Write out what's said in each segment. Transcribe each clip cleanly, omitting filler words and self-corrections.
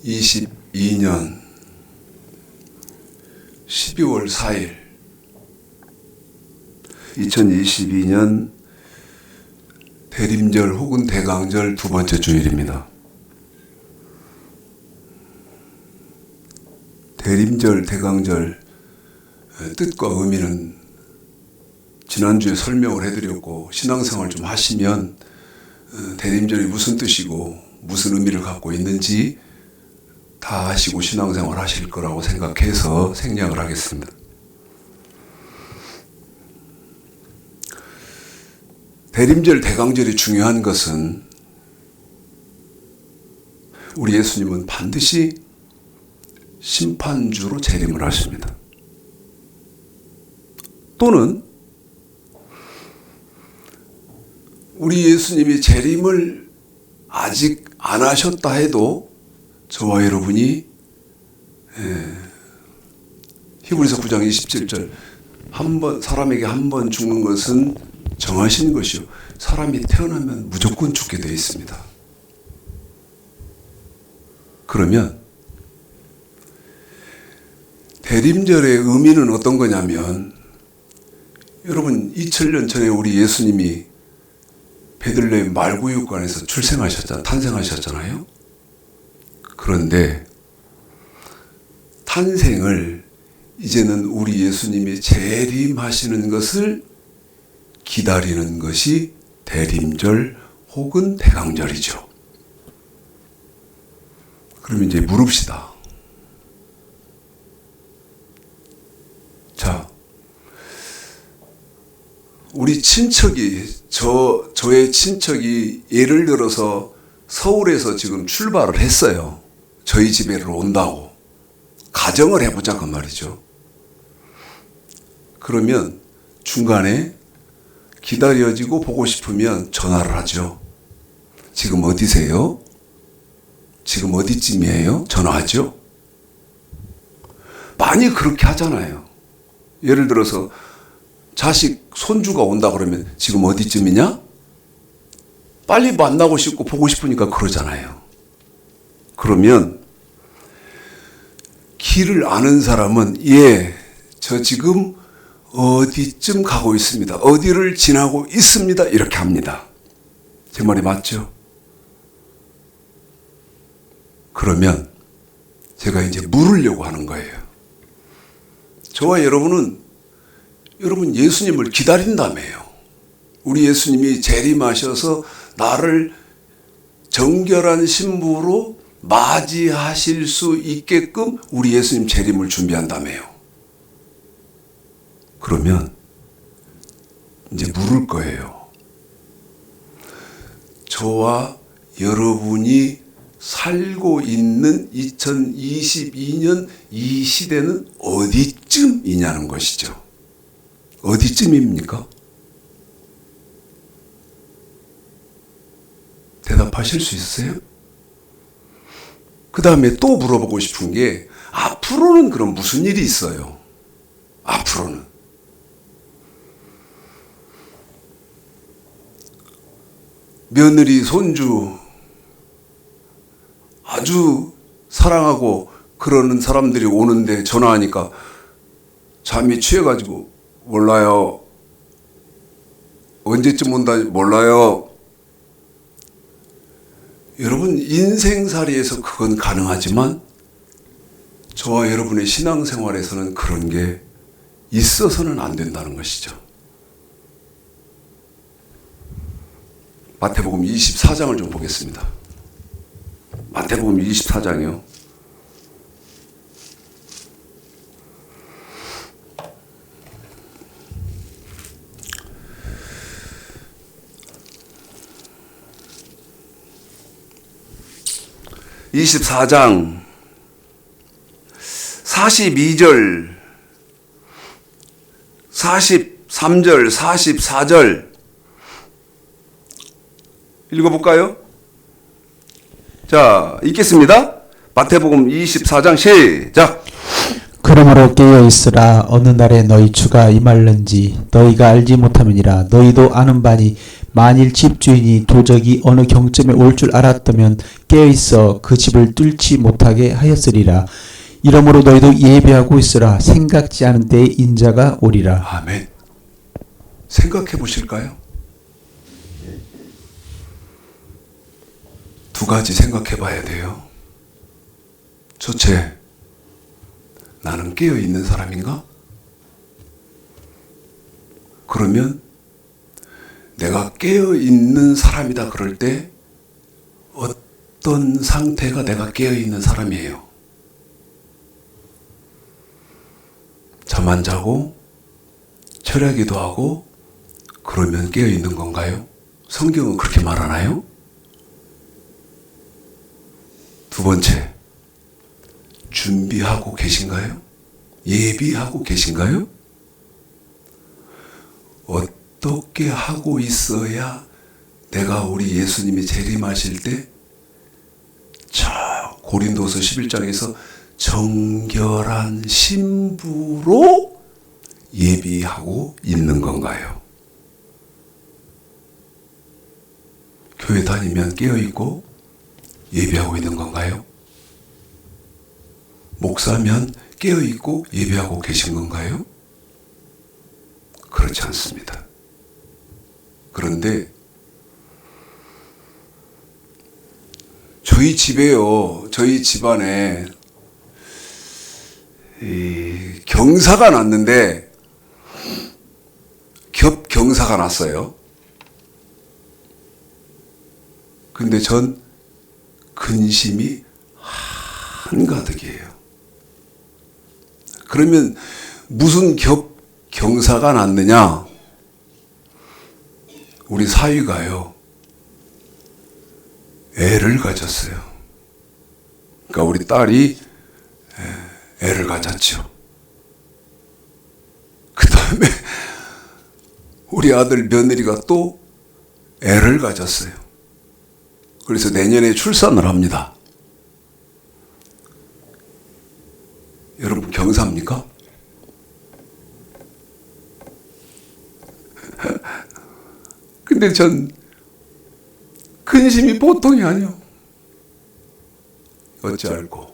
2022년 12월 4일 2022년 대림절 혹은 대강절 두 번째 주일입니다. 대림절, 대강절 뜻과 의미는 지난주에 설명을 해드렸고, 신앙생활 좀 하시면 대림절이 무슨 뜻이고 무슨 의미를 갖고 있는지 다 아시고 신앙생활 하실 거라고 생각해서 생략을 하겠습니다. 대림절, 대강절이 중요한 것은 우리 예수님은 반드시 심판주로 재림을 하십니다. 또는 우리 예수님이 재림을 아직 안 하셨다 해도 저와 여러분이 히브리서 9장 27절 사람에게 한 번 죽는 것은 정하신 것이요 사람이 태어나면 무조건 죽게 되어 있습니다. 그러면 대림절의 의미는 어떤 거냐면, 여러분 2000년 전에 우리 예수님이 베들레헴 말구육관에서 탄생하셨잖아요. 그런데 탄생을 이제는 우리 예수님이 재림하시는 것을 기다리는 것이 대림절 혹은 대강절이죠. 그럼 이제 물읍시다. 자, 우리 친척이, 저의 친척이 예를 들어서 서울에서 지금 출발을 했어요. 저희 집에로 온다고. 가정을 해보자 그 말이죠. 그러면 중간에 기다려지고 보고 싶으면 전화를 하죠. 지금 어디세요? 지금 어디쯤이에요? 전화하죠. 많이 그렇게 하잖아요. 예를 들어서 자식, 손주가 온다 그러면 지금 어디쯤이냐? 빨리 만나고 싶고 보고 싶으니까 그러잖아요. 그러면 길을 아는 사람은 저 지금 어디쯤 가고 있습니다. 어디를 지나고 있습니다. 이렇게 합니다. 제 말이 맞죠? 그러면 제가 이제 물으려고 하는 거예요. 저와 여러분 예수님을 기다린다며요. 우리 예수님이 재림하셔서 나를 정결한 신부로 맞이하실 수 있게끔 우리 예수님 재림을 준비한다며요. 그러면 이제 물을 거예요. 저와 여러분이 살고 있는 2022년 이 시대는 어디쯤이냐는 것이죠. 어디쯤입니까? 대답하실 수 있어요? 그 다음에 또 물어보고 싶은 게, 앞으로는 그럼 무슨 일이 있어요? 앞으로는. 며느리, 손주 아주 사랑하고 그러는 사람들이 오는데 전화하니까 잠이 취해가지고 몰라요. 언제쯤 온다 몰라요. 여러분 인생살이에서 그건 가능하지만 저와 여러분의 신앙생활에서는 그런 게 있어서는 안 된다는 것이죠. 마태복음 24장을 좀 보겠습니다. 마태복음 24장이요. (24장) 42절 43절 44절 읽어볼까요? 자, 읽겠습니다. 마태복음 24장 시작. 그러므로 깨어 있으라. 어느 날에 너희 주가 임할는지 너희가 알지 못함이니라. 너희도 아는 바니 만일 집주인이 도적이 어느 경점에 올 줄 알았다면 깨어있어 그 집을 뚫지 못하게 하였으리라. 이러므로 너희도 예비하고 있으라. 생각지 않은 때에 인자가 오리라. 아멘. 생각해 보실까요? 두 가지 생각해 봐야 돼요. 첫째, 나는 깨어 있는 사람인가? 그러면 내가 깨어 있는 사람이다 그럴 때 어떤 상태가 내가 깨어 있는 사람이에요? 잠 안 자고 철야기도 하고 그러면 깨어 있는 건가요? 성경은 그렇게 말하나요? 두 번째, 준비하고 계신가요? 예비하고 계신가요? 어떻게 하고 있어야 내가 우리 예수님이 재림하실 때 저 고린도서 11장에서 정결한 신부로 예비하고 있는 건가요? 교회 다니면 깨어있고 예비하고 있는 건가요? 목사면 깨어있고 예비하고 계신 건가요? 그렇지 않습니다. 그런데 저희 집에요, 저희 집안에 경사가 났는데 겹경사가 났어요. 근데 전 근심이 한가득이에요. 그러면 무슨 경사가 났느냐? 우리 사위가요, 애를 가졌어요. 그러니까 우리 딸이 애를 가졌죠. 그 다음에 우리 아들 며느리가 또 애를 가졌어요. 그래서 내년에 출산을 합니다. 여러분 경사입니까? 근데 전 근심이 보통이 아니요. 어찌 알고.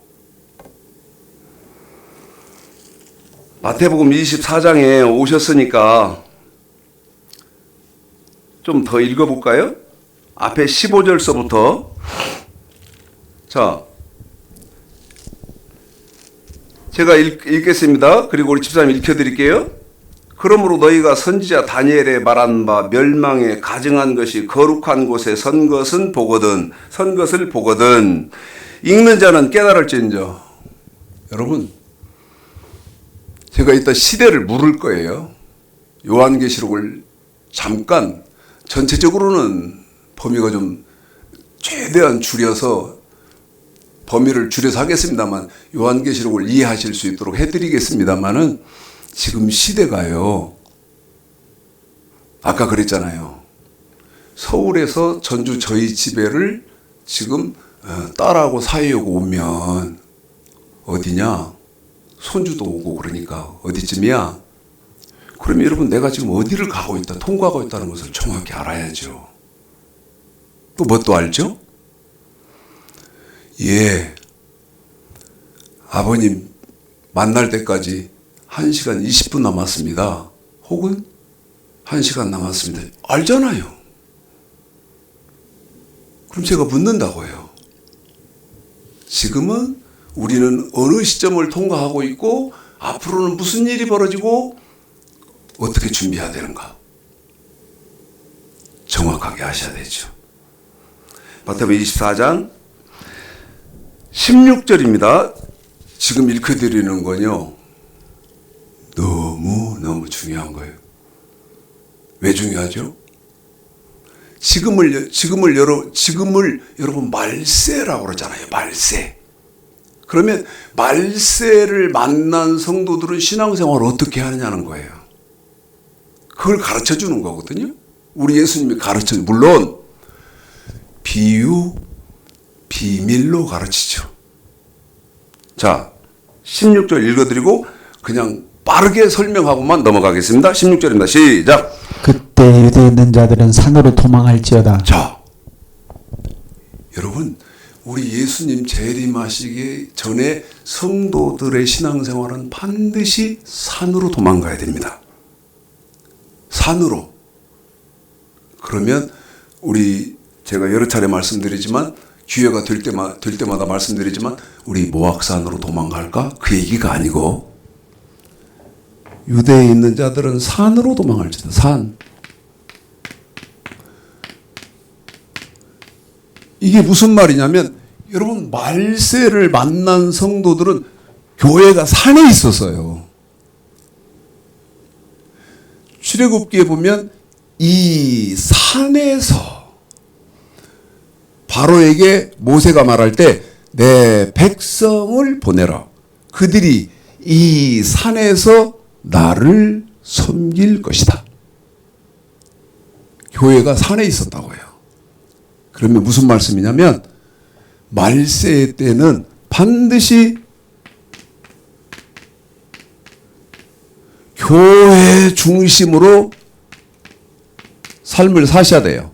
마태복음 24장에 오셨으니까 좀 더 읽어볼까요? 앞에 15절서부터. 자, 제가 읽겠습니다. 그리고 우리 집사님 읽혀드릴게요. 그러므로 너희가 선지자 다니엘의 말한 바 멸망에 가증한 것이 거룩한 곳에 선 것을 보거든 읽는 자는 깨달을지언정. 여러분, 제가 이따 시대를 물을 거예요. 요한계시록을 잠깐, 전체적으로는 범위가 좀 최대한 줄여서 범위를 줄여서 하겠습니다만 요한계시록을 이해하실 수 있도록 해드리겠습니다만은 지금 시대가요, 아까 그랬잖아요. 서울에서 전주 저희 집에를 지금 딸하고 사위하고 오면 어디냐? 손주도 오고 그러니까 어디쯤이야? 그러면 여러분 내가 지금 어디를 가고 있다, 통과하고 있다는 것을 정확히 알아야죠. 또 뭐 또 알죠? 예, 아버님 만날 때까지 1시간 20분 남았습니다. 혹은 1시간 남았습니다. 알잖아요. 그럼 제가 묻는다고요. 지금은 우리는 어느 시점을 통과하고 있고 앞으로는 무슨 일이 벌어지고 어떻게 준비해야 되는가? 정확하게 아셔야 되죠. 마태복음 24장 16절입니다. 지금 읽어드리는 건요, 너무 중요한 거예요. 왜 중요하죠? 지금을 여러분 말세라고 그러잖아요. 말세. 그러면 말세를 만난 성도들은 신앙생활을 어떻게 하느냐는 거예요. 그걸 가르쳐 주는 거거든요. 우리 예수님이 물론 비유, 비밀로 가르치죠. 자, 16절 읽어드리고 그냥 빠르게 설명하고만 넘어가겠습니다. 16절입니다. 시작. 그때 유대에 있는 자들은 산으로 도망할지어다. 자, 여러분, 우리 예수님 재림하시기 전에 성도들의 신앙생활은 반드시 산으로 도망가야 됩니다. 산으로. 그러면 제가 여러 차례 말씀드리지만 기회가 될 때마다 말씀드리지만 우리 모악산으로 도망갈까? 그 얘기가 아니고 유대에 있는 자들은 산으로 도망할지다. 산. 이게 무슨 말이냐면 여러분 말세를 만난 성도들은 교회가 산에 있었어요. 출애굽기에 보면 이 산에서 바로에게 모세가 말할 때 내 백성을 보내라. 그들이 이 산에서 나를 섬길 것이다. 교회가 산에 있었다고 해요. 그러면 무슨 말씀이냐면 말세 때는 반드시 교회 중심으로 삶을 사셔야 돼요.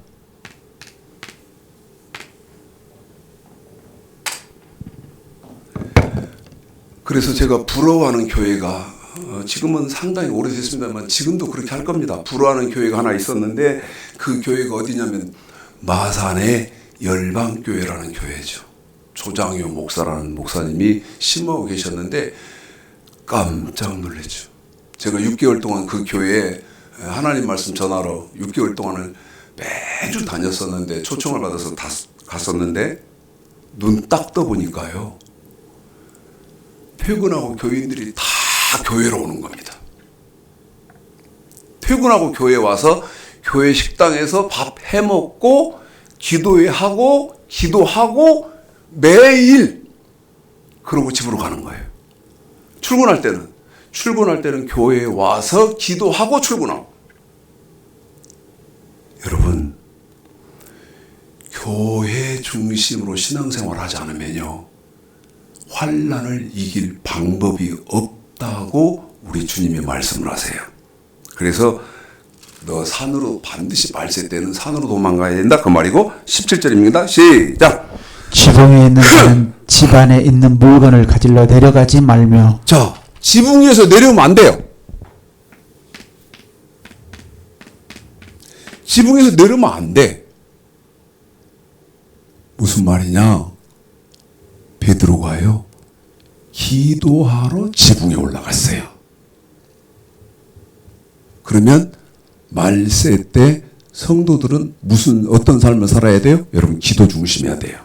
그래서 제가 부러워하는 교회가 지금은 상당히 오래됐습니다만 지금도 그렇게 할 겁니다. 부러워하는 교회가 하나 있었는데 그 교회가 어디냐면 마산의 열방교회라는 교회죠. 조장효 목사라는 목사님이 심호하고 계셨는데 깜짝 놀랐죠. 제가 6개월 동안 그 교회에 하나님 말씀 전하러 6개월 동안을 매주 다녔었는데 초청을 받아서 갔었는데 눈 딱 떠보니까요. 퇴근하고 교인들이 다 교회로 오는 겁니다. 퇴근하고 교회 와서 교회 식당에서 밥 해먹고 기도하고 매일 그러고 집으로 가는 거예요. 출근할 때는 교회에 와서 기도하고 출근하고. 여러분, 교회 중심으로 신앙생활 하지 않으면요 환난을 이길 방법이 없다고 우리 주님이 말씀을 하세요. 그래서 너 산으로 반드시 말세 때는 산으로 도망가야 된다 그 말이고 17절입니다. 시작. 지붕에 있는 자는 집 안에 있는 물건을 가지러 내려가지 말며. 자, 지붕 위에서 내려오면 안 돼요. 지붕에서 내려오면 안 돼. 무슨 말이냐? 베드로가요 기도하러 지붕에 올라갔어요. 그러면 말세 때 성도들은 어떤 삶을 살아야 돼요? 여러분 기도 중심해야 돼요.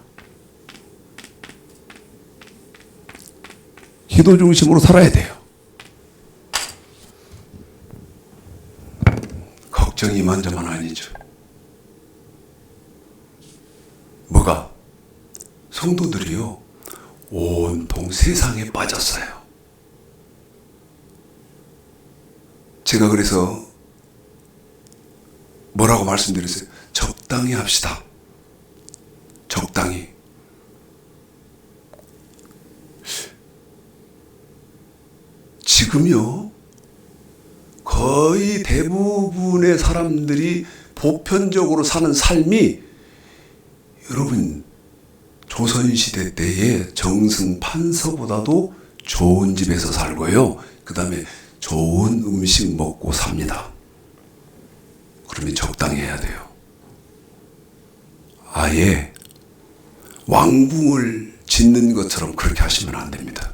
기도 중심으로 살아야 돼요. 걱정이 이만저만 아니죠. 뭐가? 성도들이요 온통 세상에 빠졌어요. 제가 그래서 뭐라고 말씀드렸어요? 적당히 합시다. 적당히. 지금요 거의 대부분의 사람들이 보편적으로 사는 삶이 여러분 조선시대 때의 정승 판서보다도 좋은 집에서 살고요. 그 다음에 좋은 음식 먹고 삽니다. 그러면 적당히 해야 돼요. 아예 왕궁을 짓는 것처럼 그렇게 하시면 안 됩니다.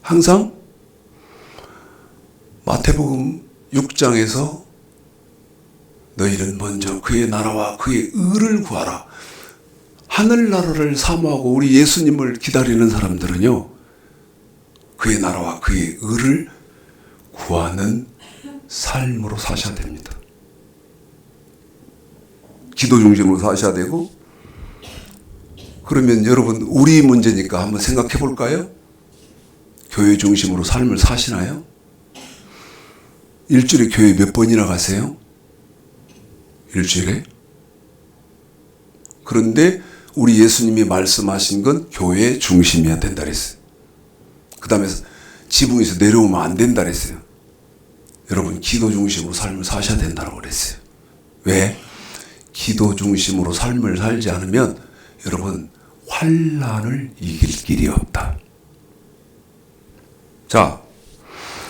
항상 마태복음 6장에서 너희는 먼저 그의 나라와 그의 의를 구하라. 하늘나라를 사모하고 우리 예수님을 기다리는 사람들은요 그의 나라와 그의 의를 구하는 삶으로 사셔야 됩니다. 기도 중심으로 사셔야 되고. 그러면 여러분 우리 문제니까 한번 생각해 볼까요? 교회 중심으로 삶을 사시나요? 일주일에 교회 몇 번이나 가세요? 일주일에? 그런데 우리 예수님이 말씀하신 건 교회 중심이어야 된다 그랬어요. 그 다음에 지붕에서 내려오면 안 된다 그랬어요. 여러분 기도 중심으로 삶을 사셔야 된다고 그랬어요. 왜? 기도 중심으로 삶을 살지 않으면 여러분 환난을 이길 길이 없다. 자,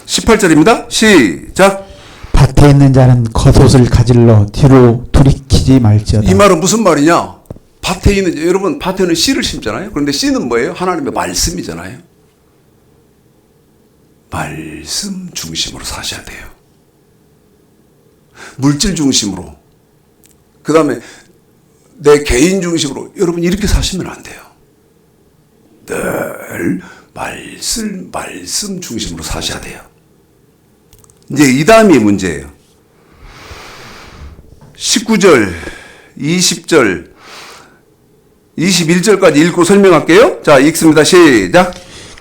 18절입니다. 시작. 밭에 있는 자는 겉옷을 가질러 뒤로 돌이키지 말지어다. 이 말은 무슨 말이냐? 밭에 있는, 여러분 밭에는 씨를 심잖아요. 그런데 씨는 뭐예요? 하나님의 말씀이잖아요. 말씀 중심으로 사셔야 돼요. 물질 중심으로, 그 다음에 내 개인 중심으로 여러분 이렇게 사시면 안 돼요. 늘 말씀 중심으로 사셔야 돼요. 이제 이 다음이 문제예요. 19절, 20절, 21절까지 읽고 설명할게요. 자, 읽습니다. 시작.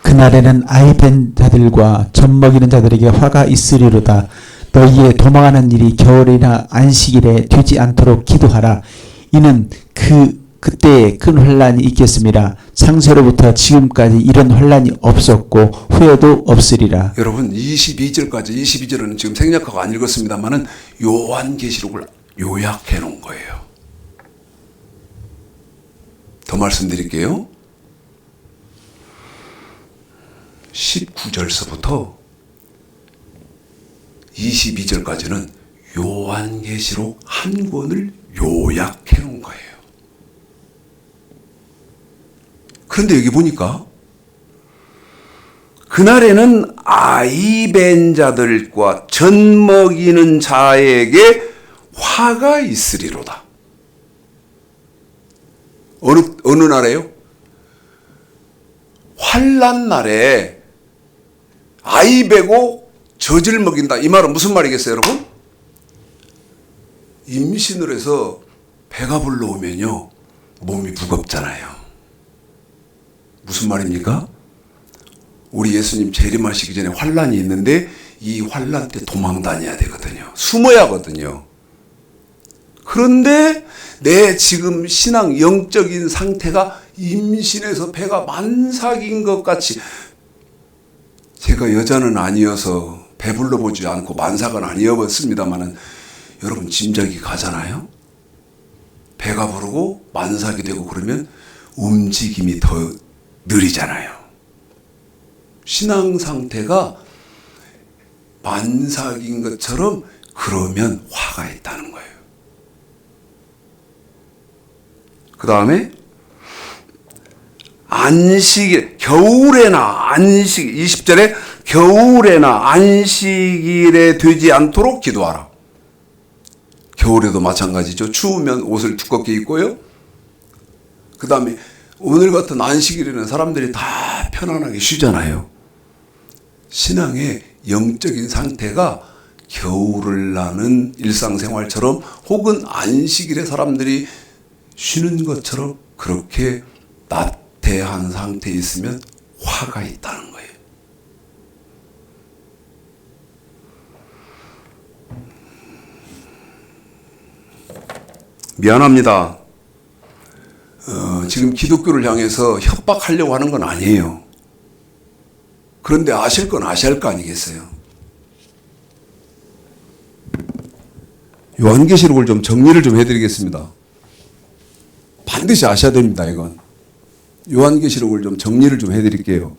그날에는 아이 벤 자들과 젖 먹이는 자들에게 화가 있으리로다. 너희의 도망하는 일이 겨울이나 안식일에 되지 않도록 기도하라. 이는 그때에 큰 환란이 있겠습니다. 창세로부터 지금까지 이런 환란이 없었고 후에도 없으리라. 여러분 22절은 지금 생략하고 안 읽었습니다만은 요한계시록을 요약해 놓은 거예요. 더 말씀드릴게요. 19절서부터 22절까지는 요한계시록 한 권을 요약해 놓은 거예요. 그런데 여기 보니까 그날에는 아이 벤 자들과 젖 먹이는 자에게 화가 있으리로다. 어느 날에요? 환난 날에 아이 베고 젖을 먹인다. 이 말은 무슨 말이겠어요, 여러분? 임신을 해서 배가 불러오면요 몸이 무겁잖아요. 무슨 말입니까? 우리 예수님 재림하시기 전에 환란이 있는데 이 환란 때 도망 다녀야 되거든요. 숨어야 하거든요. 그런데 내 지금 신앙 영적인 상태가 임신해서 배가 만삭인 것 같이, 제가 여자는 아니어서 배불러 보지 않고 만삭은 아니었습니다만은 여러분 짐작이 가잖아요. 배가 부르고 만삭이 되고 그러면 움직임이 더 느리잖아요. 신앙 상태가 만삭인 것처럼 그러면 화가 있다는 거예요. 그 다음에 겨울에나 안식, 20절에 겨울에나 안식일에 되지 않도록 기도하라. 겨울에도 마찬가지죠. 추우면 옷을 두껍게 입고요. 그 다음에 오늘 같은 안식일에는 사람들이 다 편안하게 쉬잖아요. 신앙의 영적인 상태가 겨울을 나는 일상생활처럼 혹은 안식일에 사람들이 쉬는 것처럼 그렇게 나태한 상태에 있으면 화가 있다는 거예요. 미안합니다. 지금 기독교를 향해서 협박하려고 하는 건 아니에요. 그런데 아실 건 아셔야 할 거 아니겠어요? 요한계시록을 좀 정리를 좀 해드리겠습니다. 반드시 아셔야 됩니다, 이건. 요한계시록을 좀 정리를 좀 해드릴게요.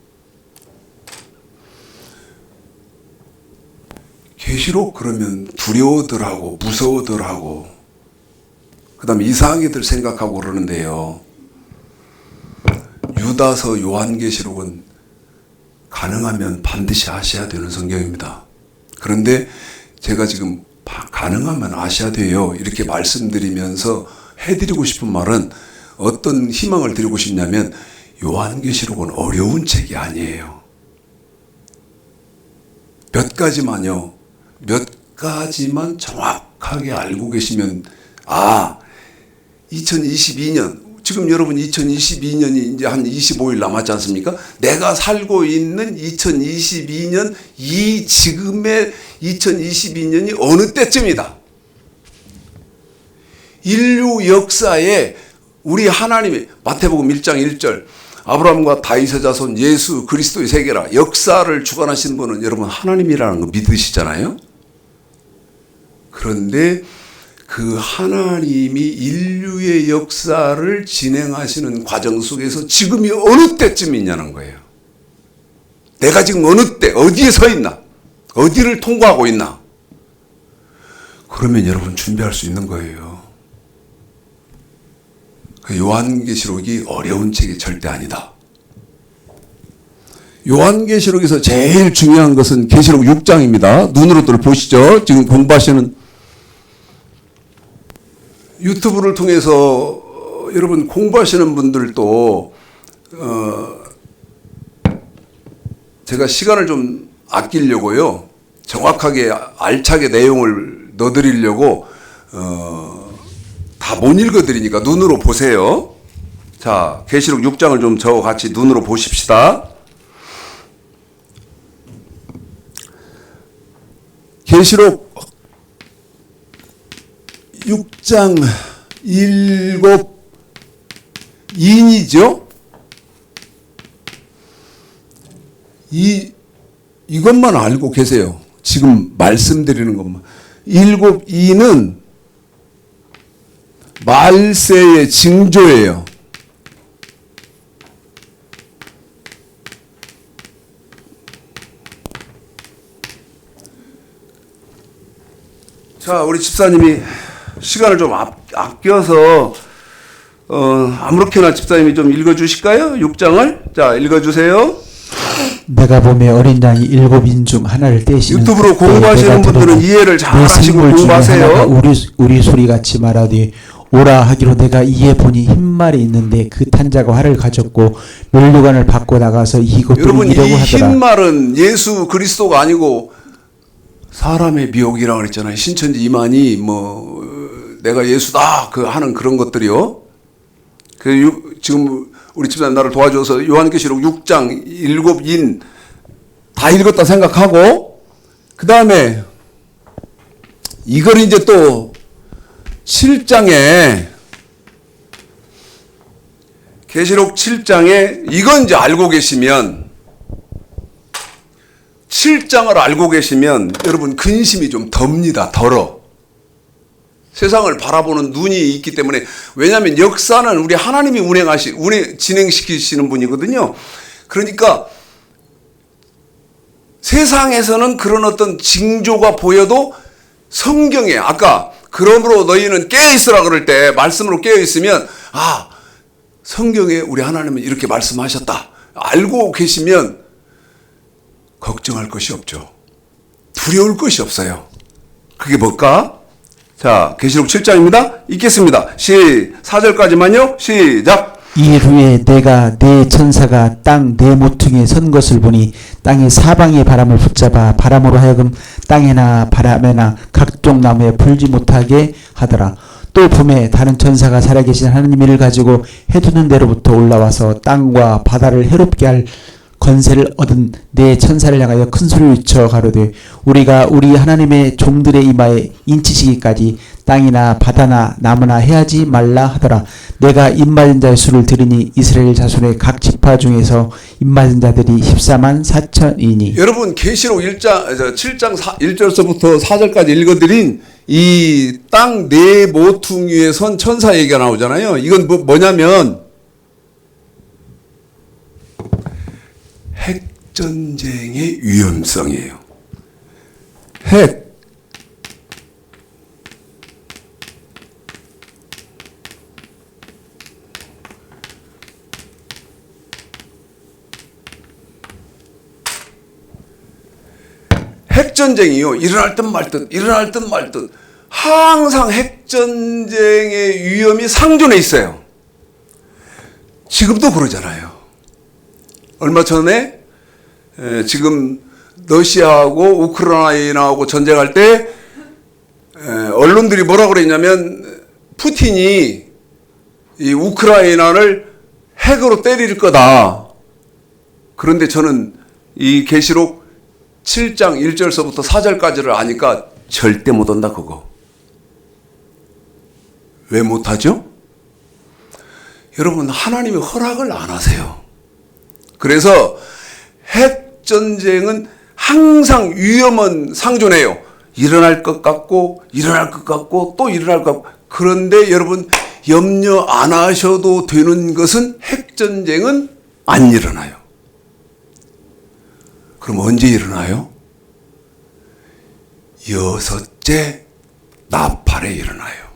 계시록 그러면 두려워들하고 무서워들하고 그 다음에 이상하게들 생각하고 그러는데요. 유다서 요한계시록은 가능하면 반드시 아셔야 되는 성경입니다. 그런데 제가 지금 가능하면 아셔야 돼요 이렇게 말씀드리면서 해드리고 싶은 말은 어떤 희망을 드리고 싶냐면 요한계시록은 어려운 책이 아니에요. 몇 가지만요. 몇 가지만 정확하게 알고 계시면 2022년 지금 여러분 2022년이 이제 한 25일 남았지 않습니까? 내가 살고 있는 2022년 이 지금의 2022년이 어느 때쯤이다. 인류 역사에 우리 하나님이 마태복음 1장 1절 아브라함과 다윗의 자손 예수 그리스도의 세계라 역사를 주관하신 분은 여러분 하나님이라는 거 믿으시잖아요. 그런데 그 하나님이 인류의 역사를 진행하시는 과정 속에서 지금이 어느 때쯤 있냐는 거예요. 내가 지금 어느 때, 어디에 서 있나? 어디를 통과하고 있나? 그러면 여러분 준비할 수 있는 거예요. 요한계시록이 어려운 책이 절대 아니다. 요한계시록에서 제일 중요한 것은 계시록 6장입니다. 눈으로들 보시죠. 지금 공부하시는 유튜브를 통해서 여러분 공부하시는 분들도 제가 시간을 좀 아끼려고요. 정확하게 알차게 내용을 넣어드리려고 다 못 읽어드리니까 눈으로 보세요. 자, 계시록 6장을 좀 저와 같이 눈으로 보십시다. 계시록 6장 7인이죠. 이것만 알고 계세요. 지금 말씀드리는 것만. 7인은 말세의 징조예요. 자, 우리 집사님이 시간을 좀 아껴서 아무렇게나 집사님이 좀 읽어주실까요? 6장을 자 읽어주세요. 내가 보매 어린 양이 7인 중 하나를 떼시는 유튜브로 공부하시는 분들은 이해를 잘 하시고 공부하세요. 우리 소리같이 말하되 오라 하기로 내가 이에 보니 흰말이 있는데 그 탄자가 활을 가졌고 면류관을 받고 나가서 이것들을 여러분, 이라고 이 하더라. 흰말은 예수 그리스도가 아니고 사람의 미혹이라고 그랬잖아요. 신천지 이만희 내가 예수다 하는 그런 것들이요. 지금 우리 집사님 나를 도와줘서 요한계시록 6장 7인 다 읽었다 생각하고 그 다음에 이걸 이제 또 7장에 계시록 7장에 이건 이제 알고 계시면 7장을 알고 계시면 여러분 근심이 좀 덜니다. 덜어. 세상을 바라보는 눈이 있기 때문에. 왜냐하면 역사는 우리 하나님이 진행시키시는 분이거든요. 그러니까 세상에서는 그런 어떤 징조가 보여도 성경에 아까 그러므로 너희는 깨어있으라 그럴 때 말씀으로 깨어있으면 성경에 우리 하나님은 이렇게 말씀하셨다. 알고 계시면 걱정할 것이 없죠. 두려울 것이 없어요. 그게 뭘까? 자, 계시록 7장입니다. 읽겠습니다. 4절까지만요. 시작. 이후에 내가 네 천사가 땅 네 모퉁이에 선 것을 보니 땅의 사방의 바람을 붙잡아 바람으로 하여금 땅에나 바람에나 각종 나무에 불지 못하게 하더라. 또 봄에 다른 천사가 살아계신 하나님 이를 가지고 해두는 데로부터 올라와서 땅과 바다를 해롭게 할 건세를 얻은 네 천사를 향하여 큰 소리를 외쳐 가로되 우리가 우리 하나님의 종들의 이마에 인치시기까지 땅이나 바다나 나무나 해하지 말라 하더라. 내가 입맞은 자의 수를 들으니 이스라엘 자손의 각 지파 중에서 입맞은 자들이 14만 4천이니. 여러분 계시록 7장 1절서부터 4절까지 읽어드린 이 땅 네 모퉁이에 선 천사 얘기가 나오잖아요. 이건 뭐냐면 핵전쟁의 위험성이에요. 핵전쟁이요. 일어날 듯 말 듯 항상 핵전쟁의 위험이 상존해 있어요. 지금도 그러잖아요. 얼마 전에 지금 러시아하고 우크라이나하고 전쟁할 때 언론들이 뭐라고 그랬냐면 푸틴이 이 우크라이나를 핵으로 때릴 거다. 그런데 저는 이 계시록 7장 1절서부터 4절까지를 아니까 절대 못 온다 그거. 왜 못하죠? 여러분 하나님이 허락을 안 하세요. 그래서 핵전쟁은 항상 위험은 상존해요. 일어날 것 같고 일어날 것 같고 또 일어날 것 같고 그런데 여러분 염려 안 하셔도 되는 것은 핵전쟁은 안 일어나요. 그럼 언제 일어나요? 여섯째 나팔에 일어나요.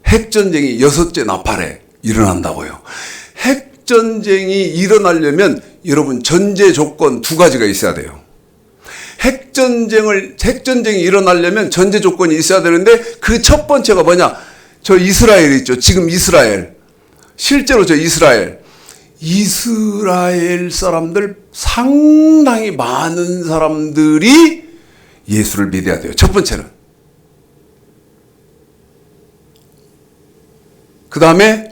핵전쟁이 여섯째 나팔에 일어난다고요. 핵전쟁이 일어나려면 여러분 전제 조건 두 가지가 있어야 돼요. 핵전쟁이 일어나려면 전제 조건이 있어야 되는데 그 첫 번째가 뭐냐? 저 이스라엘 있죠. 지금 이스라엘. 실제로 저 이스라엘 사람들 상당히 많은 사람들이 예수를 믿어야 돼요. 첫 번째는. 그 다음에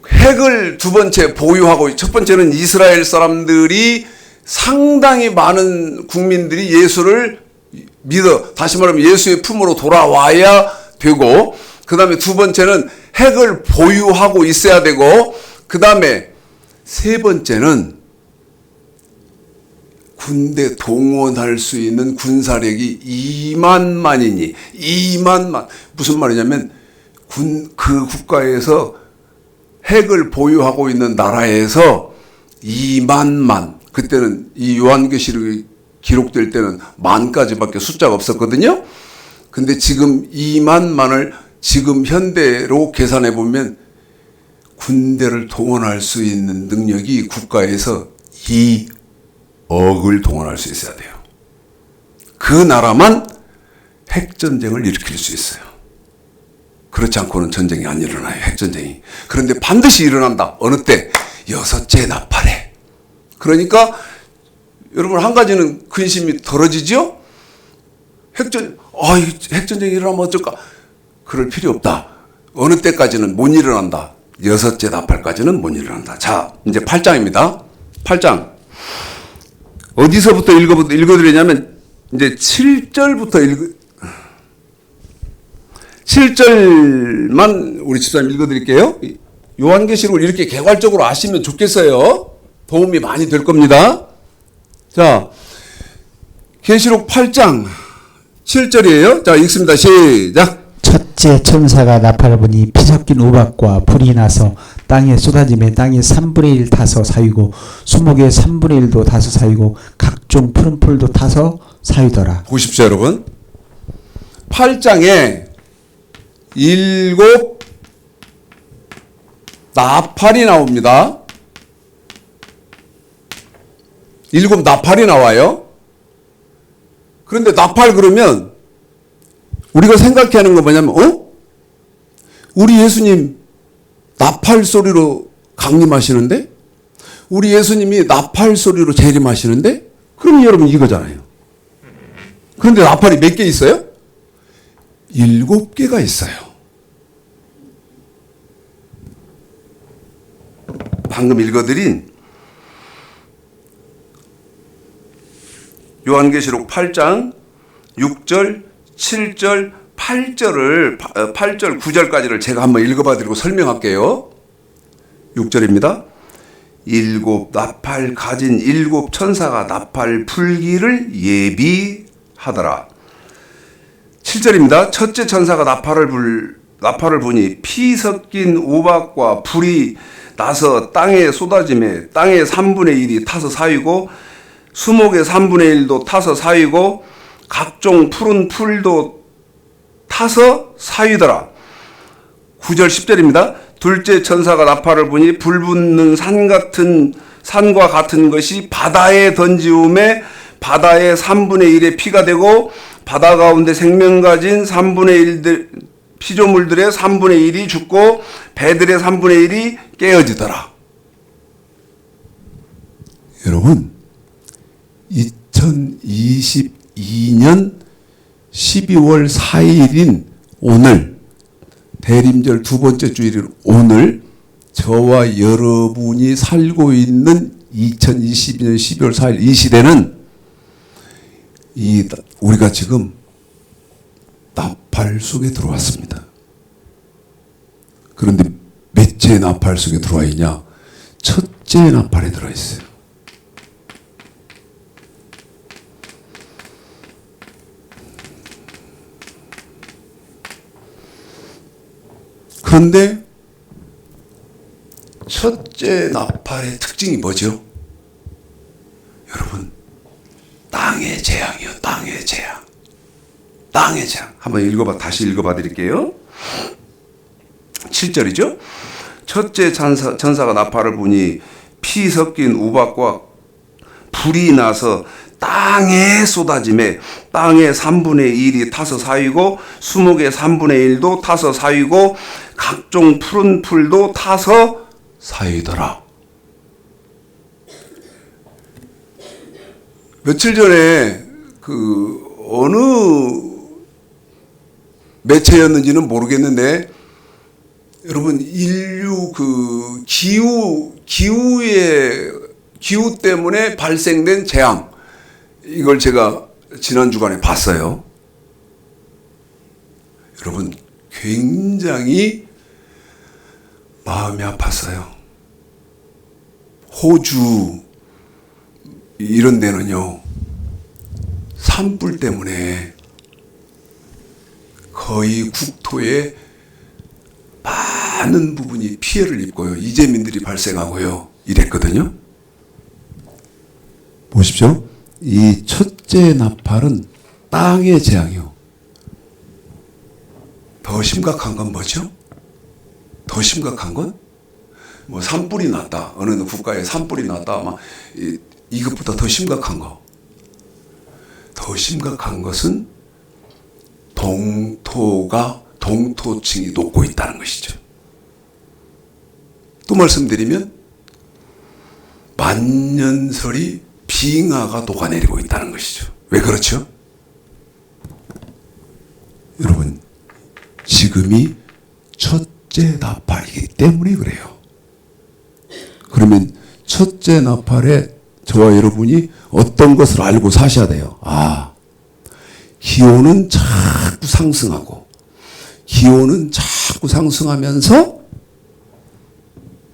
핵을 두 번째 보유하고 첫 번째는 이스라엘 사람들이 상당히 많은 국민들이 예수를 믿어 다시 말하면 예수의 품으로 돌아와야 되고 그 다음에 두 번째는 핵을 보유하고 있어야 되고 그 다음에 세 번째는 군대 동원할 수 있는 군사력이 2만만이니 2만만 무슨 말이냐면 그 국가에서 핵을 보유하고 있는 나라에서 2만만 그때는 이 요한계시록이 기록될 때는 만까지밖에 숫자가 없었거든요. 근데 지금 2만만을 지금 현대로 계산해 보면 군대를 동원할 수 있는 능력이 국가에서 2억을 동원할 수 있어야 돼요. 그 나라만 핵전쟁을 일으킬 수 있어요. 그렇지 않고는 전쟁이 안 일어나요. 핵전쟁이. 그런데 반드시 일어난다. 어느 때? 여섯째 나팔에. 그러니까 여러분 한 가지는 근심이 덜어지죠? 핵전쟁이 일어나면 어쩔까? 그럴 필요 없다. 어느 때까지는 못 일어난다. 여섯째 나팔까지는 못 일어난다. 자, 이제 8장입니다. 8장. 어디서부터 읽어드리냐면 이제 7절만 우리 집사님 읽어드릴게요. 요한계시록을 이렇게 개괄적으로 아시면 좋겠어요. 도움이 많이 될 겁니다. 자, 계시록 8장 7절이에요. 자, 읽습니다. 시작. 첫째 천사가 나팔을 보니 피 섞인 우박과 불이 나서 땅에 쏟아지매 땅의 3분의 1 타서 사이고 수목의 3분의 1도 타서 사이고 각종 푸른 풀도 타서 사이더라. 보십시오, 여러분. 8장에 7 나팔이 나옵니다. 7 나팔이 나와요. 그런데 나팔 그러면 우리가 생각해 하는 건 뭐냐면 우리 예수님 나팔 소리로 강림하시는데 우리 예수님이 나팔 소리로 재림하시는데 그럼 여러분 이거잖아요. 그런데 나팔이 몇 개 있어요? 7개가 있어요. 방금 읽어드린 요한계시록 8장 6절, 7절, 8절, 9절까지를 제가 한번 읽어봐 드리고 설명할게요. 6절입니다. 7 나팔 가진 7 천사가 나팔 불기를 예비하더라. 7절입니다. 첫째 천사가 나팔을 부니 피 섞인 우박과 불이 나서 땅에 쏟아지매 땅의 3분의 1이 타서 사이고 수목의 3분의 1도 타서 사이고 각종 푸른 풀도 타서 사이더라. 9절 10절입니다. 둘째 천사가 나팔을 부니 불 붙는 산과 같은 것이 바다에 던지움에 바다의 3분의 1의 피가 되고 바다 가운데 생명 가진 3분의 1 피조물들의 3분의 1이 죽고 배들의 3분의 1이 깨어지더라. 여러분 2022년 12월 4일인 오늘 대림절 두 번째 주일인 오늘 저와 여러분이 살고 있는 2022년 12월 4일 이 시대는 우리가 지금 나팔 속에 들어왔습니다. 그런데 몇째 나팔 속에 들어와 있냐? 첫째 나팔에 들어와 있어요. 그런데 첫째 나팔의 특징이 뭐죠? 여러분, 땅의 재앙이요. 땅의 재앙. 땅의 재앙. 한번 다시 읽어봐 드릴게요. 7절이죠. 첫째 천사가 나팔을 부니 피 섞인 우박과 불이 나서 땅에 쏟아짐에 땅의 3분의 1이 타서 사이고 수목의 3분의 1도 타서 사이고 각종 푸른 풀도 타서 사이더라. 며칠 전에 어느 매체였는지는 모르겠는데 여러분, 인류 기후 때문에 발생된 재앙, 이걸 제가 지난 주간에 봤어요. 여러분, 굉장히 마음이 아팠어요. 호주 이런 데는요, 산불 때문에 거의 국토의 많은 부분이 피해를 입고요. 이재민들이 발생하고요. 이랬거든요. 보십시오. 이 첫째 나팔은 땅의 재앙이요. 더 심각한 건 뭐죠? 더 심각한 건? 뭐 산불이 났다. 어느 국가에 산불이 났다. 아마 이것보다 더 심각한 거. 더 심각한 것은 동토층이 녹고 있다는 것이죠. 또 말씀드리면 만년설이 빙하가 녹아내리고 있다는 것이죠. 왜 그렇죠? 여러분, 지금이 첫째 나팔이기 때문에 그래요. 그러면 첫째 나팔에 저와 여러분이 어떤 것을 알고 사셔야 돼요. 기온은 자꾸 상승하고 기온은 자꾸 상승하면서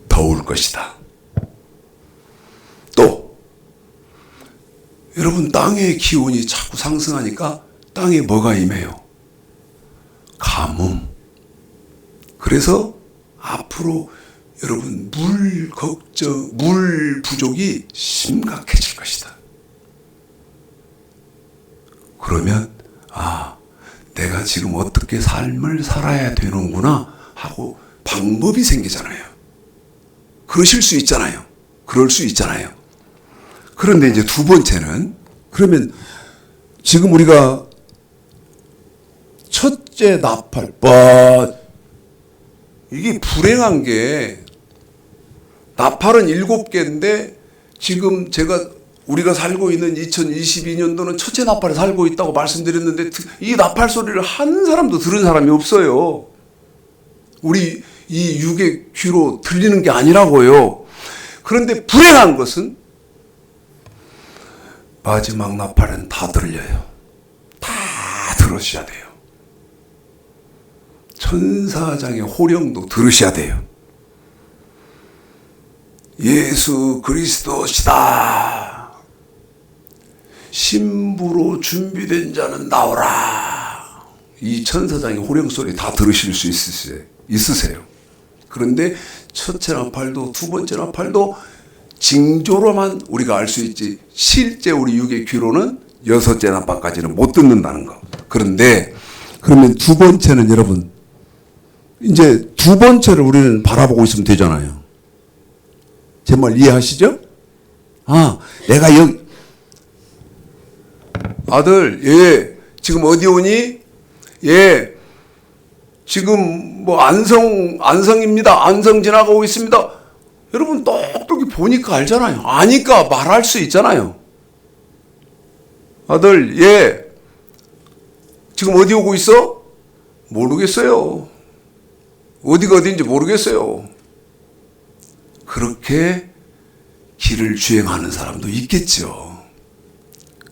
더울 것이다. 또 여러분, 땅의 기온이 자꾸 상승하니까 땅에 뭐가 임해요? 가뭄. 그래서 앞으로 여러분, 물 부족이 심각해질 것이다. 그러면 내가 지금 어떻게 삶을 살아야 되는구나 하고 방법이 생기잖아요. 그러실 수 있잖아요. 그럴 수 있잖아요. 그런데 이제 두 번째는, 그러면 지금 우리가 첫째 나팔, 이게 불행한 게 나팔은 7개인데 지금 우리가 살고 있는 2022년도는 첫째 나팔에 살고 있다고 말씀드렸는데 이 나팔 소리를 한 사람도 들은 사람이 없어요. 우리 이 육의 귀로 들리는 게 아니라고요. 그런데 불행한 것은 마지막 나팔은 다 들려요. 다 들으셔야 돼요. 천사장의 호령도 들으셔야 돼요. 예수 그리스도시다. 신부로 준비된 자는 나오라. 이 천사장의 호령 소리 다 들으실 수 있으세요. 그런데 첫째 나팔도 두 번째 나팔도 징조로만 우리가 알 수 있지, 실제 우리 육의 귀로는 여섯째 나팔까지는 못 듣는다는 거. 그런데 그러면 두 번째는 여러분, 이제 두 번째를 우리는 바라보고 있으면 되잖아요. 제 말 이해하시죠? 내가 여기 아들, 지금 어디 오니? 지금 뭐 안성입니다. 안성 지나가고 있습니다. 여러분 똑똑히 보니까 알잖아요. 아니까 말할 수 있잖아요. 아들, 지금 어디 오고 있어? 모르겠어요. 어디가 어딘지 모르겠어요. 그렇게 길을 주행하는 사람도 있겠죠.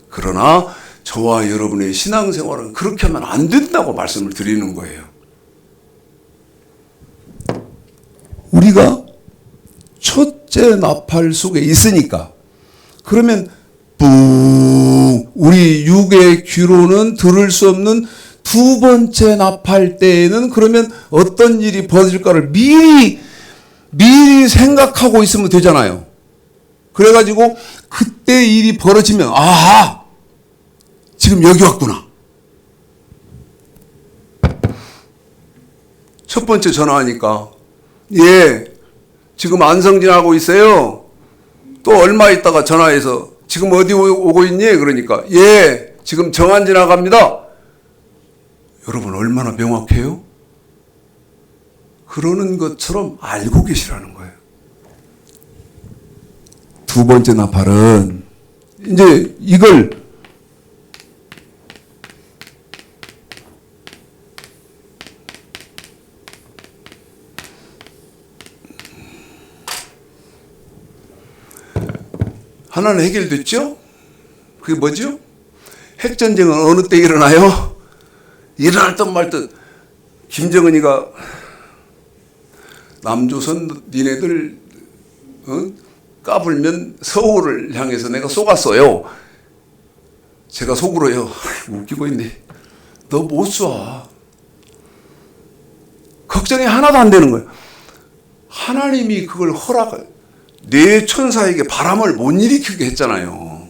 그러나 저와 여러분의 신앙생활은 그렇게 하면 안 된다고 말씀을 드리는 거예요. 우리가 첫째 나팔 속에 있으니까, 그러면 우리 육의 귀로는 들을 수 없는 두 번째 납할 때에는 그러면 어떤 일이 벌어질까를 미리 생각하고 있으면 되잖아요. 그래가지고 그때 일이 벌어지면 아하 지금 여기 왔구나. 첫 번째 전화하니까 예 지금 안성진하고 있어요. 또 얼마 있다가 전화해서 지금 어디 오고 있니? 그러니까 예 지금 정안 지나갑니다. 여러분 얼마나 명확해요? 그러는 것처럼 알고 계시라는 거예요. 두 번째 나팔은 이제 이걸 하나는 해결됐죠? 그게 뭐죠? 핵전쟁은 어느 때 일어나요? 일어날 듯 말 듯 김정은이가 남조선 니네들 까불면 서울을 향해서 내가 쏘갔어요. 제가 속으로요. 웃기고 있네. 너 못 쏴. 걱정이 하나도 안 되는 거예요. 하나님이 그걸 내 천사에게 바람을 못 일으키게 했잖아요.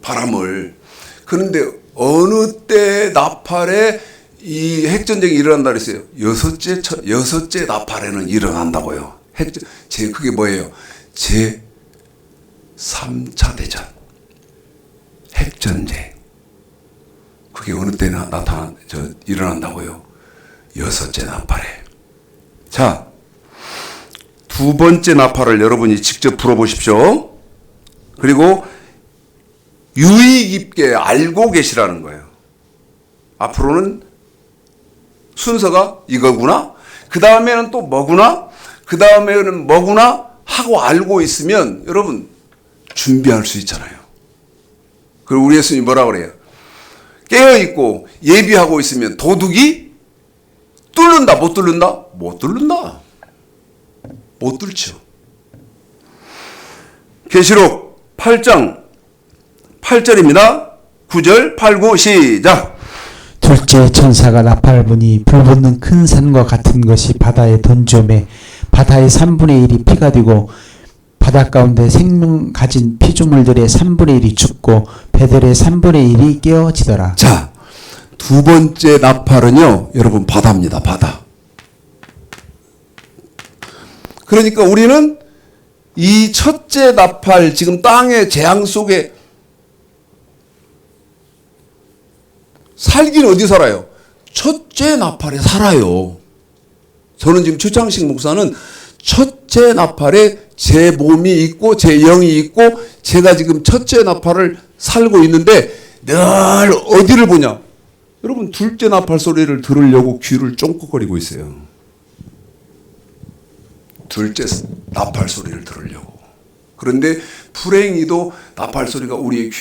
바람을. 그런데 어느 때 나팔에 이 핵전쟁이 일어난다 그랬어요. 여섯째 나팔에는 일어난다고요. 그게 뭐예요? 제 3차 대전. 핵전쟁. 그게 어느 때 일어난다고요? 여섯째 나팔에. 자, 두 번째 나팔을 여러분이 직접 불어보십시오. 그리고 유의 깊게 알고 계시라는 거예요. 앞으로는 순서가 이거구나. 그 다음에는 또 뭐구나. 그 다음에는 뭐구나 하고 알고 있으면 여러분 준비할 수 있잖아요. 그리고 우리 예수님이 뭐라 그래요? 깨어있고 예비하고 있으면 도둑이 뚫는다 못 뚫는다? 못 뚫는다. 못 뚫죠. 계시록 8장 8절입니다. 9절 8, 9 시작. 둘째 천사가 나팔을 부니 불붙는 큰 산과 같은 것이 바다에 던져매 바다의 3분의 1이 피가 되고 바다 가운데 생명 가진 피조물들의 3분의 1이 죽고 배들의 3분의 1이 깨어지더라. 자, 두 번째 나팔은요, 여러분 바다입니다. 바다. 그러니까 우리는 이 첫째 나팔, 지금 땅의 재앙 속에 살긴 어디 살아요? 첫째 나팔에 살아요. 저는 지금 최창식 목사는 첫째 나팔에 제 몸이 있고 제 영이 있고 제가 지금 첫째 나팔을 살고 있는데 늘 어디를 보냐? 여러분 둘째 나팔 소리를 들으려고 귀를 쫑긋거리고 있어요. 둘째 나팔 소리를 들으려고. 그런데 불행히도 나팔 소리가 우리의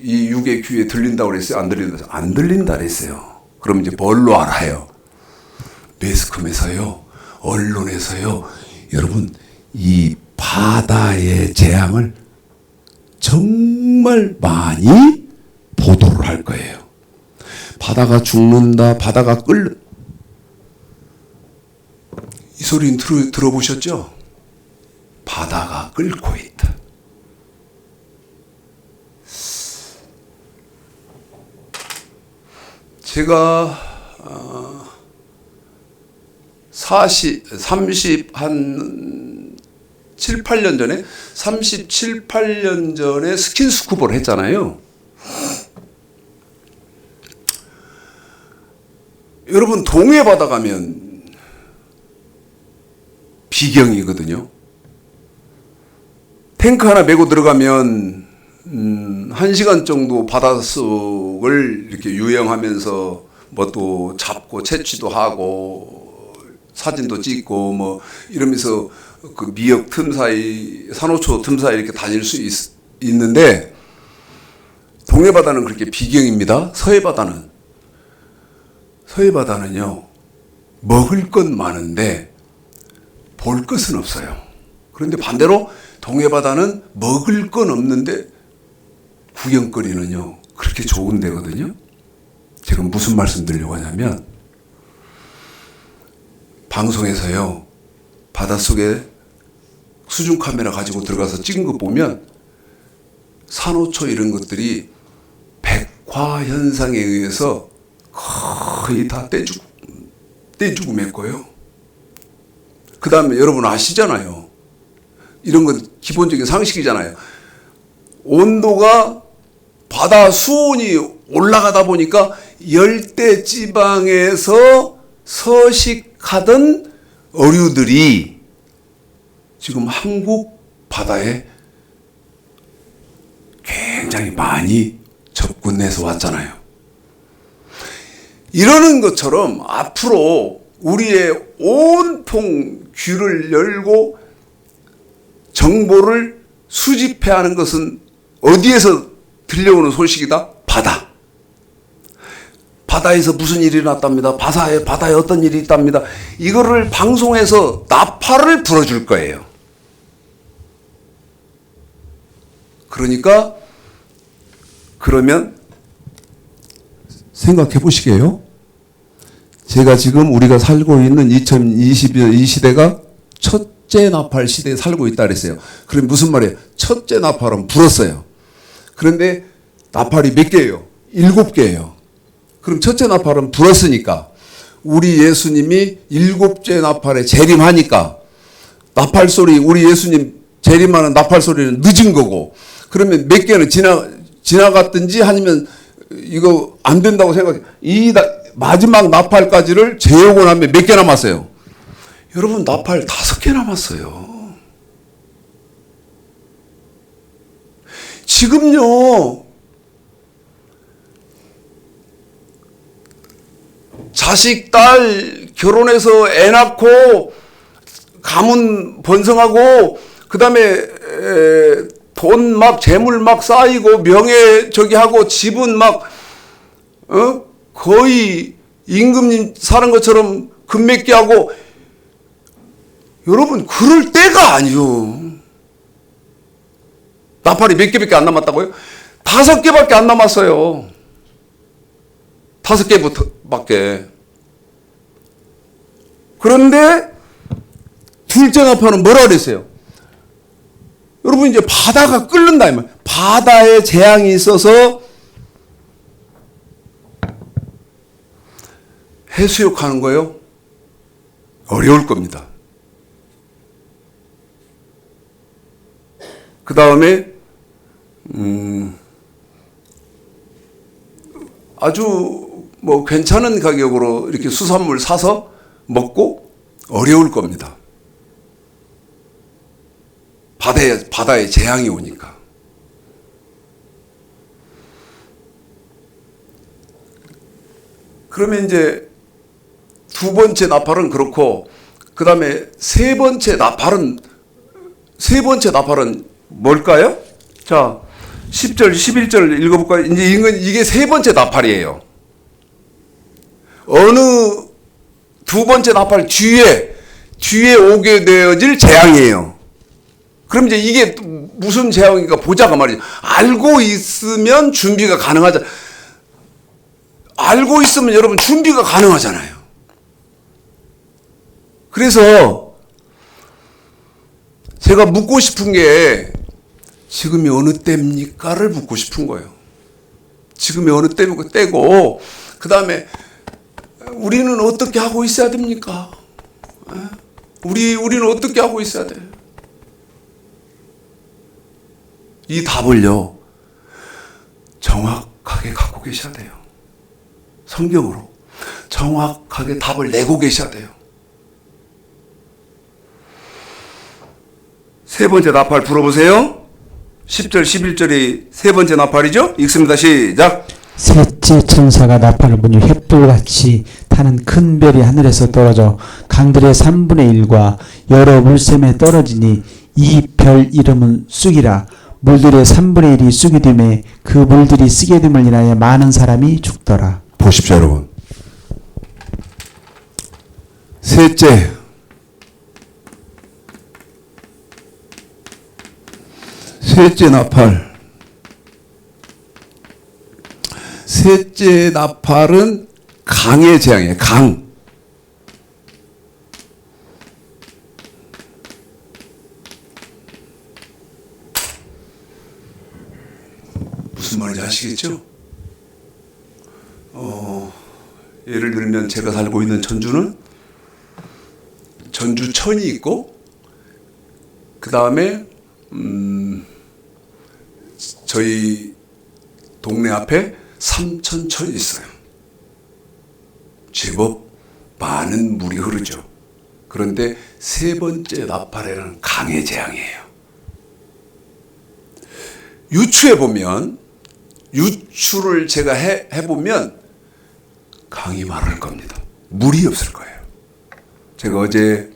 이 육의 귀에 들린다고 그랬어요? 안 들린다? 안 들린다 그랬어요. 그럼 이제 뭘로 알아요? 매스컴에서요, 언론에서요. 여러분 이 바다의 재앙을 정말 많이 보도를 할 거예요. 바다가 죽는다, 바다가 이 소리는 들어보셨죠? 바다가 끓고 있다. 제가 37, 8년 전에 스킨스쿠버를 했잖아요. 여러분 동해 바다 가면 비경이거든요. 탱크 하나 메고 들어가면 1시간 정도 바닷속을 이렇게 유영하면서 뭐 또 잡고 채취도 하고 사진도 찍고 뭐 이러면서 그 미역 틈 사이, 산호초 틈 사이 이렇게 다닐 수 있는데 동해 바다는 그렇게 비경입니다. 서해 바다는요 먹을 건 많은데 볼 것은 없어요. 그런데 반대로 동해 바다는 먹을 건 없는데 구경거리는요 그렇게 좋은 데거든요. 제가 무슨 말씀 드리려고 하냐면, 방송에서요, 바닷속에 수중 카메라 가지고 들어가서 찍은 거 보면 산호초 이런 것들이 백화 현상에 의해서 거의 다 떼주고 맺고요. 그 다음에 여러분 아시잖아요. 이런 건 기본적인 상식이잖아요. 온도가 바다 수온이 올라가다 보니까 열대 지방에서 서식하던 어류들이 지금 한국 바다에 굉장히 많이 접근해서 왔잖아요. 이러는 것처럼 앞으로 우리의 온통 귀를 열고 정보를 수집해야 하는 것은 어디에서 들려오는 소식이다? 바다. 바다에서 무슨 일이 났답니다. 바다에 어떤 일이 있답니다. 이거를 방송에서 나팔을 불어줄 거예요. 그러니까 그러면 생각해 보시게요. 제가 지금 우리가 살고 있는 2020년 이 시대가 첫째 나팔 시대에 살고 있다 그랬어요. 그럼 무슨 말이에요? 첫째 나팔은 불었어요. 그런데 나팔이 몇 개예요? 7개예요. 그럼 첫째 나팔은 불었으니까 우리 예수님이 7째 나팔에 재림하니까 나팔 소리, 우리 예수님 재림하는 나팔 소리는 늦은 거고, 그러면 몇 개는 지나갔든지 아니면 이거 안 된다고 생각해. 마지막 나팔까지를 재우고 나면 몇 개 남았어요? 여러분, 나팔 5개 남았어요. 지금요, 자식, 딸 결혼해서 애 낳고 가문 번성하고 그 다음에 돈 막 재물 막 쌓이고 명예 저기 하고 집은 막 거의 임금님 사는 것처럼 금 몇 개 하고, 여러분 그럴 때가 아니요. 나팔이 몇 개밖에 안 남았다고요? 5개밖에 안 남았어요. 5개밖에. 그런데 둘째 나팔은 뭐라 그랬어요? 여러분 이제 바다가 끓는다 이 말. 바다에 재앙이 있어서 해수욕하는 거요? 어려울 겁니다. 그 다음에 아주 뭐 괜찮은 가격으로 이렇게 수산물 사서 먹고 어려울 겁니다. 바다에 재앙이 오니까. 그러면 이제 두 번째 나팔은 그렇고, 그 다음에 세 번째 나팔은 뭘까요? 자, 10절, 11절 읽어볼까요? 이제 이게 세 번째 나팔이에요. 어느 두 번째 나팔 뒤에 오게 되어질 재앙이에요. 그럼 이제 이게 무슨 재앙인가 보자가 말이죠. 알고 있으면 준비가 가능하자. 알고 있으면 여러분 준비가 가능하잖아요. 그래서 제가 묻고 싶은 게 지금이 어느 때입니까를 묻고 싶은 거예요. 지금이 어느 때고, 그 다음에 우리는 어떻게 하고 있어야 됩니까? 우리는 어떻게 하고 있어야 돼요? 이 답을요, 정확하게 갖고 계셔야 돼요. 성경으로 정확하게 답을 내고 계셔야 돼요. 세 번째 나팔 불어보세요. 10절 11절이 세 번째 나팔이죠. 읽습니다. 시작. 셋째 천사가 나팔을 부니 횃불같이 타는 큰 별이 하늘에서 떨어져 강들의 3분의 1과 여러 물샘에 떨어지니 이 별 이름은 쑥이라. 물들의 3분의 1이 쑥이 되매 그 물들이 쓰게 됨을 인하여 많은 사람이 죽더라. 보십시오, 여러분. 셋째, 셋째 나팔은 강의 재앙이에요. 강. 무슨 말인지 아시겠죠? 예를 들면 제가 살고 있는 전주는 전주천이 있고 그 다음에 저희 동네 앞에 삼천천이 있어요. 제법 많은 물이 흐르죠. 그런데 세 번째 나팔에는 강의 재앙이에요. 유추해 보면, 유추를 제가 해보면 강이 많을 겁니다. 물이 없을 거예요. 제가 어제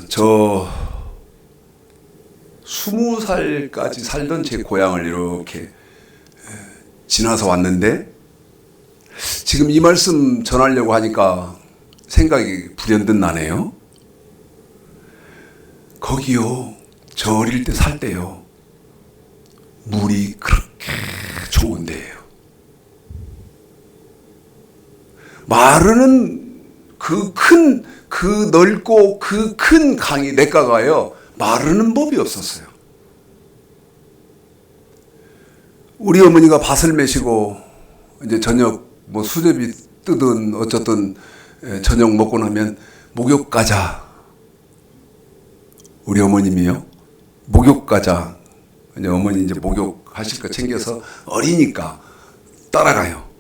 저 20살까지 살던 제 고향을 이렇게 지나서 왔는데 지금 이 말씀 전하려고 하니까 생각이 불현듯 나네요. 거기요, 저 어릴 때 살 때요, 물이 그렇게 좋은 데예요. 마르는 그 넓고 그 큰 강이 냇가가요, 마르는 법이 없었어요. 우리 어머니가 밭을 매시고 이제 저녁 뭐 수제비 뜨든 어쨌든 저녁 먹고 나면 목욕 가자. 우리 어머님이요, 목욕 가자. 이제 어머니 이제 목욕 하실 거 챙겨서 어리니까 따라가요.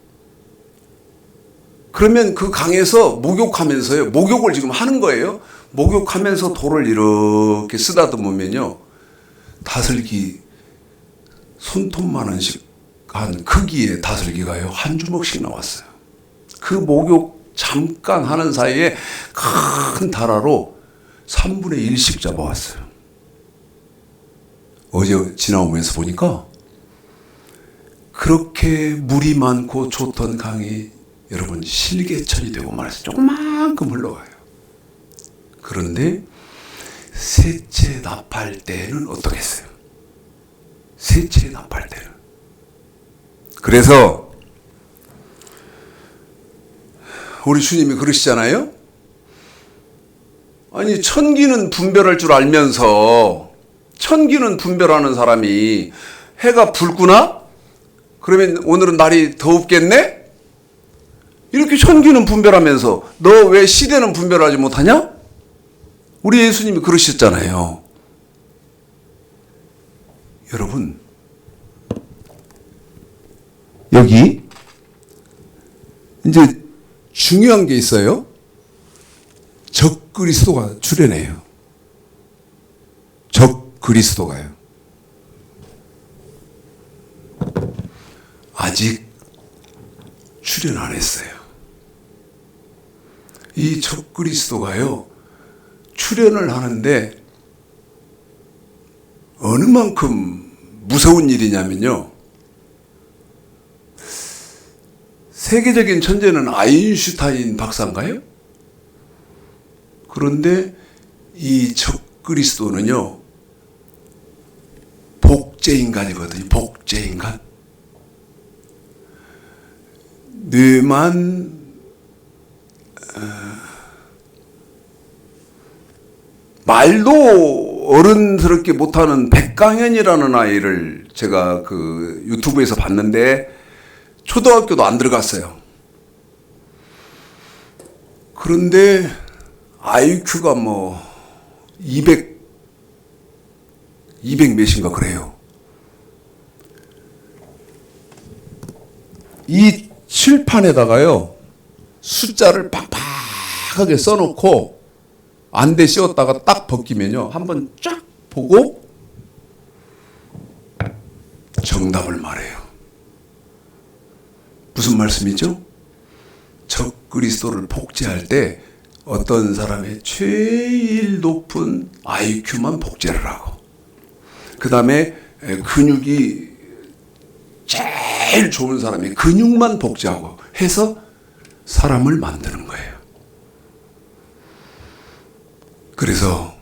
그러면 그 강에서 목욕하면서요, 목욕을 지금 하는 거예요. 목욕하면서 돌을 이렇게 쓰다듬으면요, 다슬기 손톱만한씩 한 크기의 다슬기가요, 한 주먹씩 나왔어요. 그 목욕 잠깐 하는 사이에 큰 다라로 3분의 1씩 잡아왔어요. 어제 지나오면서 보니까 그렇게 물이 많고 좋던 강이 여러분 실개천이 되고 말해서 조그만큼 흘러가요. 그런데 셋째 나팔 때는 어떻겠어요? 셋째 나팔 때는. 그래서 우리 주님이 그러시잖아요. 아니, 천기는 분별할 줄 알면서, 천기는 분별하는 사람이 해가 붉구나? 그러면 오늘은 날이 더웁겠네? 이렇게 천기는 분별하면서 너 왜 시대는 분별하지 못하냐? 우리 예수님이 그러셨잖아요. 여러분, 여기 이제 중요한 게 있어요. 적그리스도가 출현해요. 적그리스도가요. 아직 출현 안 했어요. 이 적그리스도가요, 출현을 하는데 어느 만큼 무서운 일이냐면요, 세계적인 천재는 아인슈타인 박사인가요? 그런데 이 적그리스도는요, 복제인간이거든요. 복제인간. 뇌만 말도 어른스럽게 못하는 백강현이라는 아이를 제가 그 유튜브에서 봤는데 초등학교도 안 들어갔어요. 그런데 IQ가 뭐 200 몇인가 그래요. 이 칠판에다가요, 숫자를 팍팍하게 써놓고 안대 씌웠다가 딱 벗기면요, 한번 쫙 보고 정답을 말해요. 무슨 말씀이죠? 적그리스도를 복제할 때 어떤 사람의 제일 높은 IQ만 복제를 하고, 그 다음에 근육이 제일 좋은 사람의 근육만 복제하고 해서 사람을 만드는 거예요. 그래서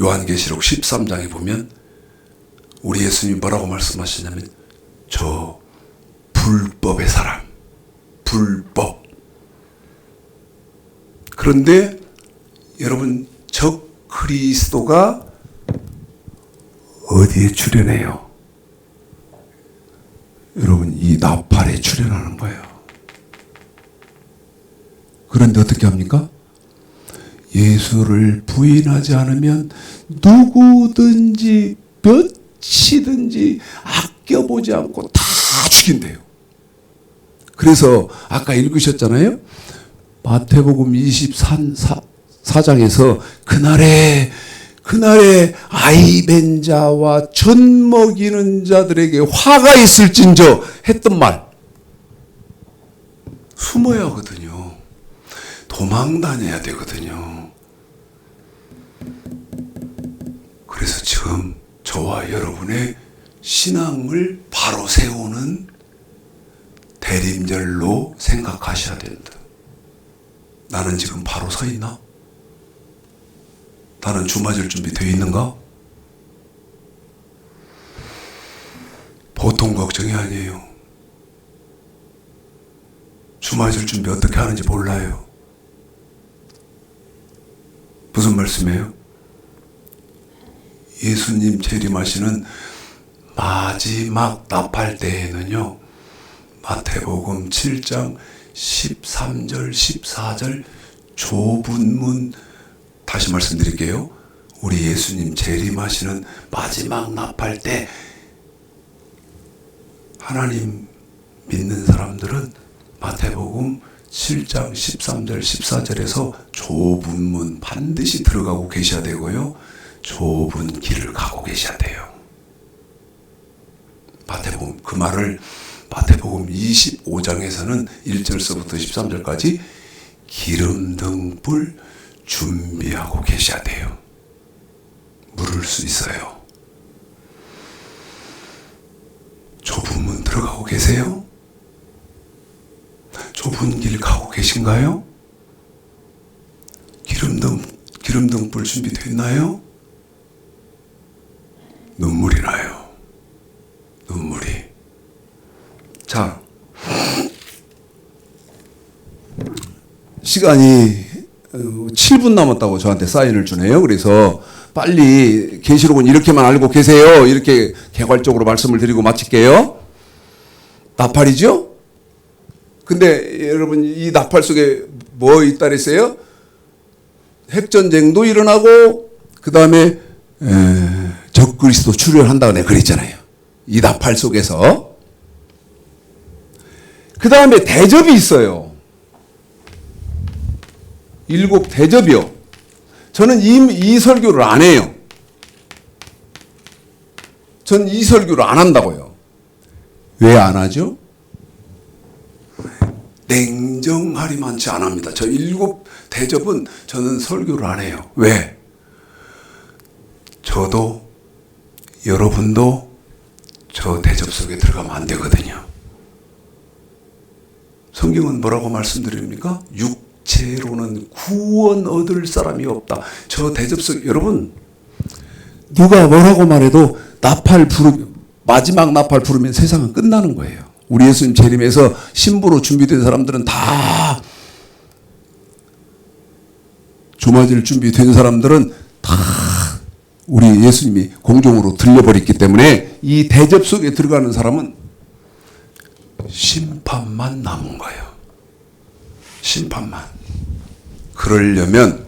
요한계시록 13장에 보면 우리 예수님이 뭐라고 말씀하시냐면, 저 불법의 사람. 불법. 그런데 여러분, 적 그리스도가 어디에 출현해요? 여러분, 이 나팔에 출현하는 거예요. 그런데 어떻게 합니까? 예수를 부인하지 않으면 누구든지 몇이든지 아껴보지 않고 다 죽인대요. 그래서 아까 읽으셨잖아요. 마태복음 24장에서 그날에 아이 벤 자와 젖 먹이는 자들에게 화가 있을진저 했던 말. 숨어야 하거든요. 도망 다녀야 되거든요. 그래서 지금 저와 여러분의 신앙을 바로 세우는 대림절로 생각하셔야 된다. 나는 지금 바로 서 있나? 나는 주 맞을 준비 되어 있는가? 보통 걱정이 아니에요. 주 맞을 준비 어떻게 하는지 몰라요. 무슨 말씀이에요? 예수님 재림하시는 마지막 나팔 때에는요, 마태복음 7장 13절 14절 좁은 문, 다시 말씀드릴게요. 우리 예수님 재림하시는 마지막 나팔 때 하나님 믿는 사람들은 마태복음 7장 13절 14절에서 좁은 문 반드시 들어가고 계셔야 되고요, 좁은 길을 가고 계셔야 돼요. 마태복음, 그 말을 마태복음 25장에서는 1절서부터 13절까지 기름등불 준비하고 계셔야 돼요. 물을 수 있어요. 좁은 문 들어가고 계세요? 좁은 길 가고 계신가요? 기름등불 준비됐나요? 눈물이 나요. 눈물이. 자, 시간이 7분 남았다고 저한테 사인을 주네요. 그래서 빨리 계시록은 이렇게만 알고 계세요. 이렇게 개괄적으로 말씀을 드리고 마칠게요. 나팔이죠? 근데 여러분, 이 나팔 속에 뭐 있다 그랬어요? 핵전쟁도 일어나고, 그 다음에 적그리스도 출현한다고 내가 그랬잖아요. 이 나팔 속에서. 그 다음에 대접이 있어요. 7 대접이요. 저는 이 설교를 안 해요. 전 이 설교를 안 한다고요. 왜 안 하죠? 냉정하리만치 안 합니다. 저 7 대접은 저는 설교를 안 해요. 왜? 저도 여러분도 저 대접 속에 들어가면 안 되거든요. 성경은 뭐라고 말씀드립니까? 육체로는 구원 얻을 사람이 없다. 저 대접 속, 여러분, 누가 뭐라고 말해도 마지막 나팔 부르면 세상은 끝나는 거예요. 우리 예수님 재림에서 신부로 준비된 사람들은 다, 조맞을 준비된 사람들은 다 우리 예수님이 공중으로 들려버렸기 때문에 이 대접 속에 들어가는 사람은 심판만 남은 거예요. 심판만. 그러려면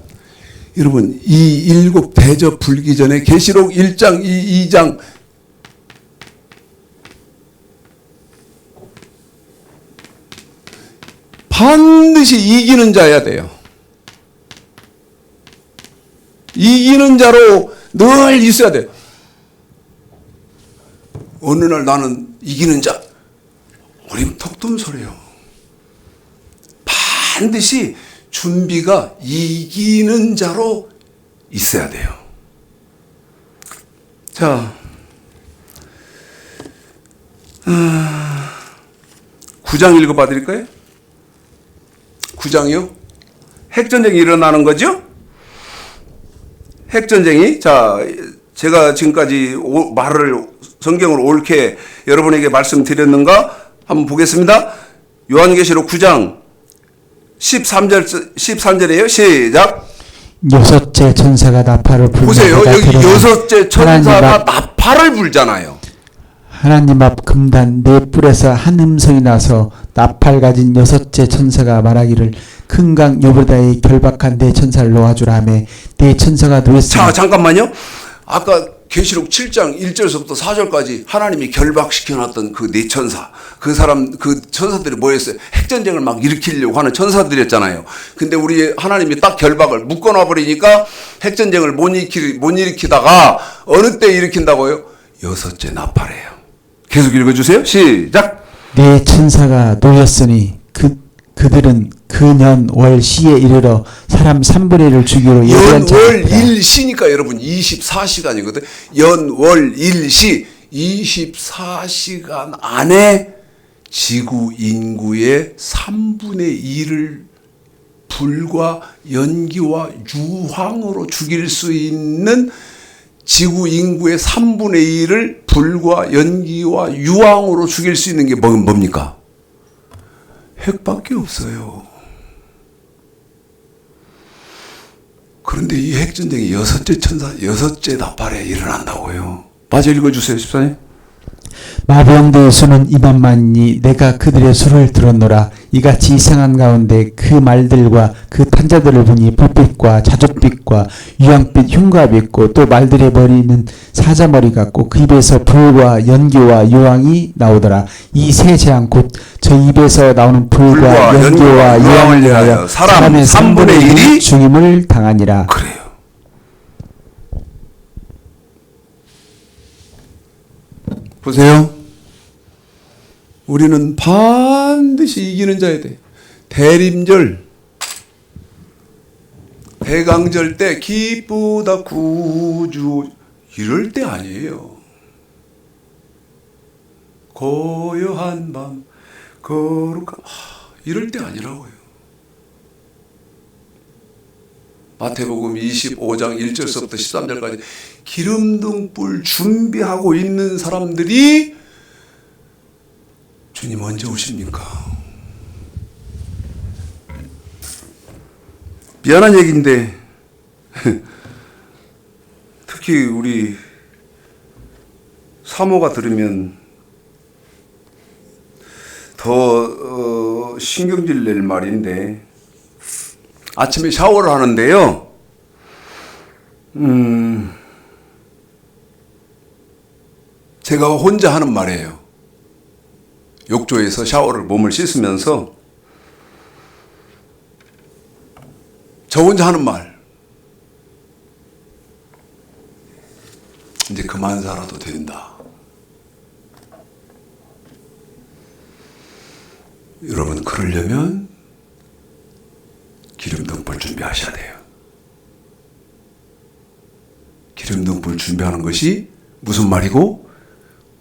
여러분, 이 7 대접 불기 전에 계시록 1장 2장 반드시 이기는 자여야 돼요. 이기는 자로 늘 있어야 돼요. 어느 날 나는 이기는 자, 우린 턱든 소리요. 반드시 준비가 이기는 자로 있어야 돼요. 자, 9장 읽어봐 드릴까요? 9장이요? 핵전쟁이 일어나는 거죠? 핵전쟁이. 자, 제가 지금까지 성경을 옳게 여러분에게 말씀드렸는가? 한번 보겠습니다. 요한계시록 9장 13절이에요. 시작. 여섯째 천사가 나팔을 불고 보세요. 내가 여기 들어가 여섯째 천사가 나팔을 불잖아요. 하나님 앞 금단 네 뿔에서 한 음성이 나서 나팔 가진 여섯째 천사가 말하기를 큰 강 요보다에 결박한 네 천사를 놓아주라 하며 네 천사가 놓였으니. 자, 잠깐만요. 아까 계시록 7장 1절서부터 4절까지 하나님이 결박시켜놨던 그 네 천사, 그 천사들이 뭐였어요? 핵전쟁을 막 일으키려고 하는 천사들이었잖아요. 근데 우리 하나님이 딱 결박을 묶어놔 버리니까 핵전쟁을 못 일으키다가 어느 때 일으킨다고요? 여섯째 나팔이에요. 계속 읽어주세요. 시작. 네 천사가 놓였으니 그들은 그 년 월 시에 이르러 사람 3분의 1을 죽이로 예비한 연월 자들이라. 일시니까 여러분 24시간이거든. 연월 일시 24시간 안에 지구 인구의 3분의 1을 불과 연기와 유황으로 죽일 수 있는, 지구 인구의 3분의 1을 불과 연기와 유황으로 죽일 수 있는 게 뭡니까? 핵밖에 없어요. 그런데 이 핵전쟁이 여섯째 나팔에 일어난다고요. 맞아, 읽어주세요, 집사님. 마병대의 수는 2만만이니 내가 그들의 수를 들었노라. 이같이 이상한 가운데 그 말들과 그 탄자들을 보니 불빛과 자줏빛과 유황빛 흉갑이 있고 또 말들의 머리는 사자머리 같고 그 입에서 불과 연기와 유황이 나오더라. 이 세 재앙 곧 저 입에서 나오는 불과 연기와 유황을 위하여 사람의 3분의 1이 죽임을 당하니라. 그래요. 보세요. 우리는 반드시 이기는 자야 돼. 대림절, 대강절 때 기쁘다 구주 이럴 때 아니에요. 고요한 밤 거룩한 이럴 때 아니라고요. 마태복음 25장 1절서부터 13절까지 기름등불 준비하고 있는 사람들이 주님 언제 오십니까? 미안한 얘기인데 특히 우리 사모가 들으면 더 신경질 낼 말인데, 아침에 샤워를 하는데요. 제가 혼자 하는 말이에요. 욕조에서 샤워를 몸을 씻으면서 저 혼자 하는 말. 이제 그만 살아도 된다. 여러분, 그러려면 기름등불 준비하셔야 돼요. 기름등불 준비하는 것이 무슨 말이고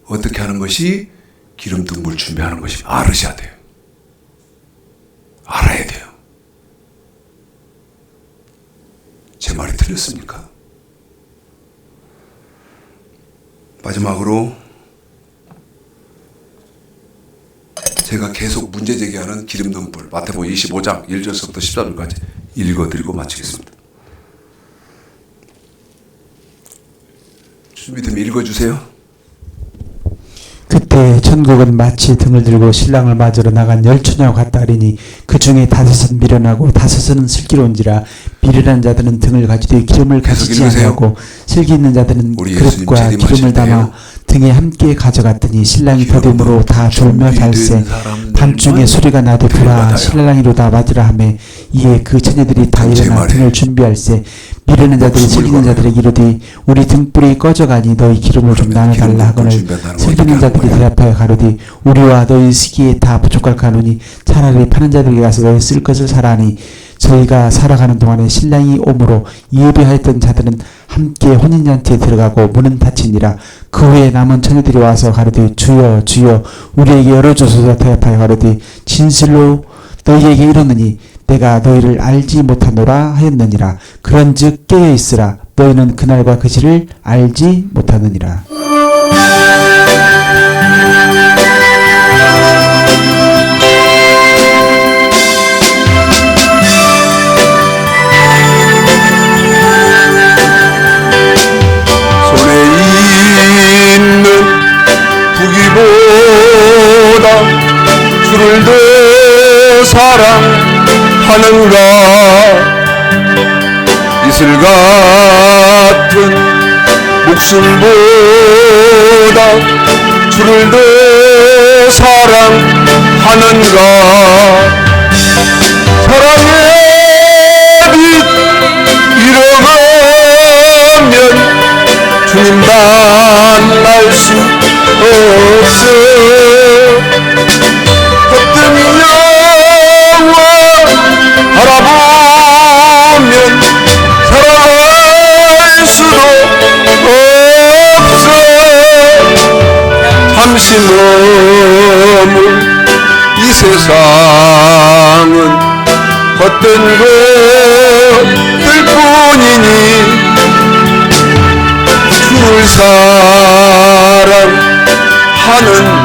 어떻게 하는 것이 기름등불 준비하는 것이 알으셔야 돼요. 알아야 돼요. 제 말이 틀렸습니까? 마지막으로 제가 계속 문제 제기하는 기름등불 마태복음 25장 1절서부터 14절까지 읽어드리고 마치겠습니다. 준비되면 읽어주세요. 그때 천국은 마치 등을 들고 신랑을 맞으러 나간 열처녀와 같다 하리니 그 중에 5은 미련하고 5은 슬기로운지라. 미련한 자들은 등을 가지되 기름을 가지지 아니하고 슬기 있는 자들은 그릇과 기름을 담아 등에 함께 가져갔더니 신랑이 더듬으로 다 졸며 잘세. 밤중에 소리가 나되 보라 신랑이로다 맞으라 하매 이에 그 처녀들이 다 일어나 등을 준비할세. 미련한 자들이 슬기 있는 자들에게 이르되 우리 등불이 꺼져가니 너희 기름을 좀 나눠달라 하거늘 슬기 있는 자들이 대답하여 가로되 우리와 너희 시기에 다 부족할까노니 차라리 파는 자들에게 가서 너희 쓸 것을 사라니. 저희가 살아가는 동안에 신랑이 오므로 예배하였던 자들은 함께 혼인잔치에 들어가고 문은 닫히니라. 그 후에 남은 처녀들이 와서 가로되 주여 주여 우리에게 열어주소서 대답하여 가로되 진실로 너희에게 이르노니 내가 너희를 알지 못하노라 하였느니라. 그런즉 깨어있으라. 너희는 그날과 그 시를 알지 못하느니라. 주를 더 사랑하는가. 이슬 같은 목숨보다 주를 더 사랑하는가. 사랑의 빛 잃어가면 주님 만날 수 없어. 헛된 영화 바라보면 살아갈 수도 없어. 잠시 머물 이 세상은 헛된 것들 뿐이니 주를 사랑하는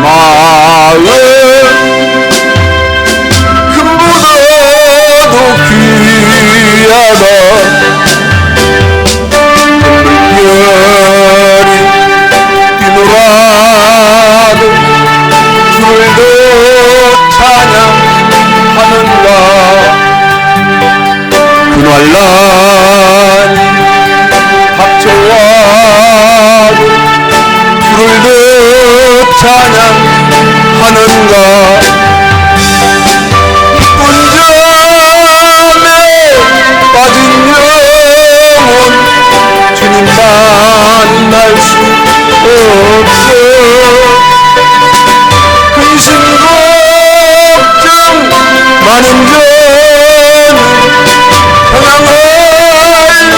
마음 금보다도 귀하다. 별이 뛰놀아도 주를 더 찬양하는가. 그날날이 닥쳐와도 주를 더 찬양하는가. 이쁜 잠에 빠진 영혼 주님 만날 수 없어. 근심 걱정 많은 자는 평안할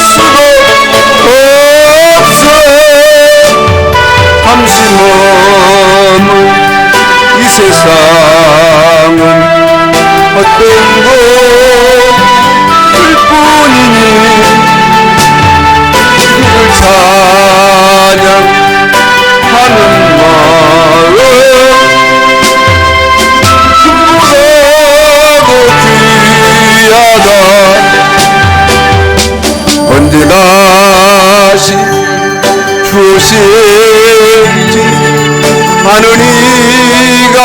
수도 없어. 잠시 머물 이 세상은 헛된 것들 뿐이니 주를 찬양하는 마음 금보다도 귀하다. 언제 다시 주실지 아는 이가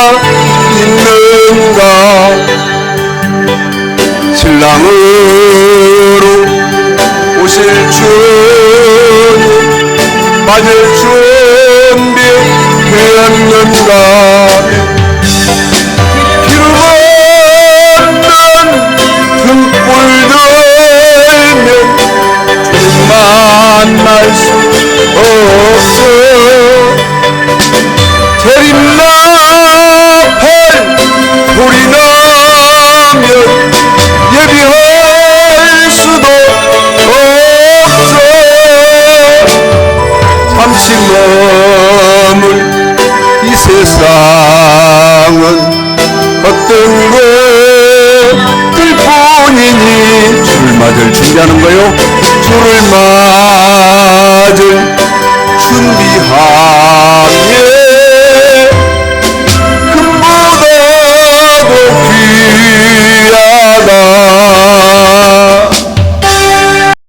있는가. 신랑으로 오실 주님 맞을 준비 되었는가. 기름 없는 등불 들면 주님 만날 수 없어. 재림나팔 소리 나면 예비할 수도 없어. 잠시 머물 이 세상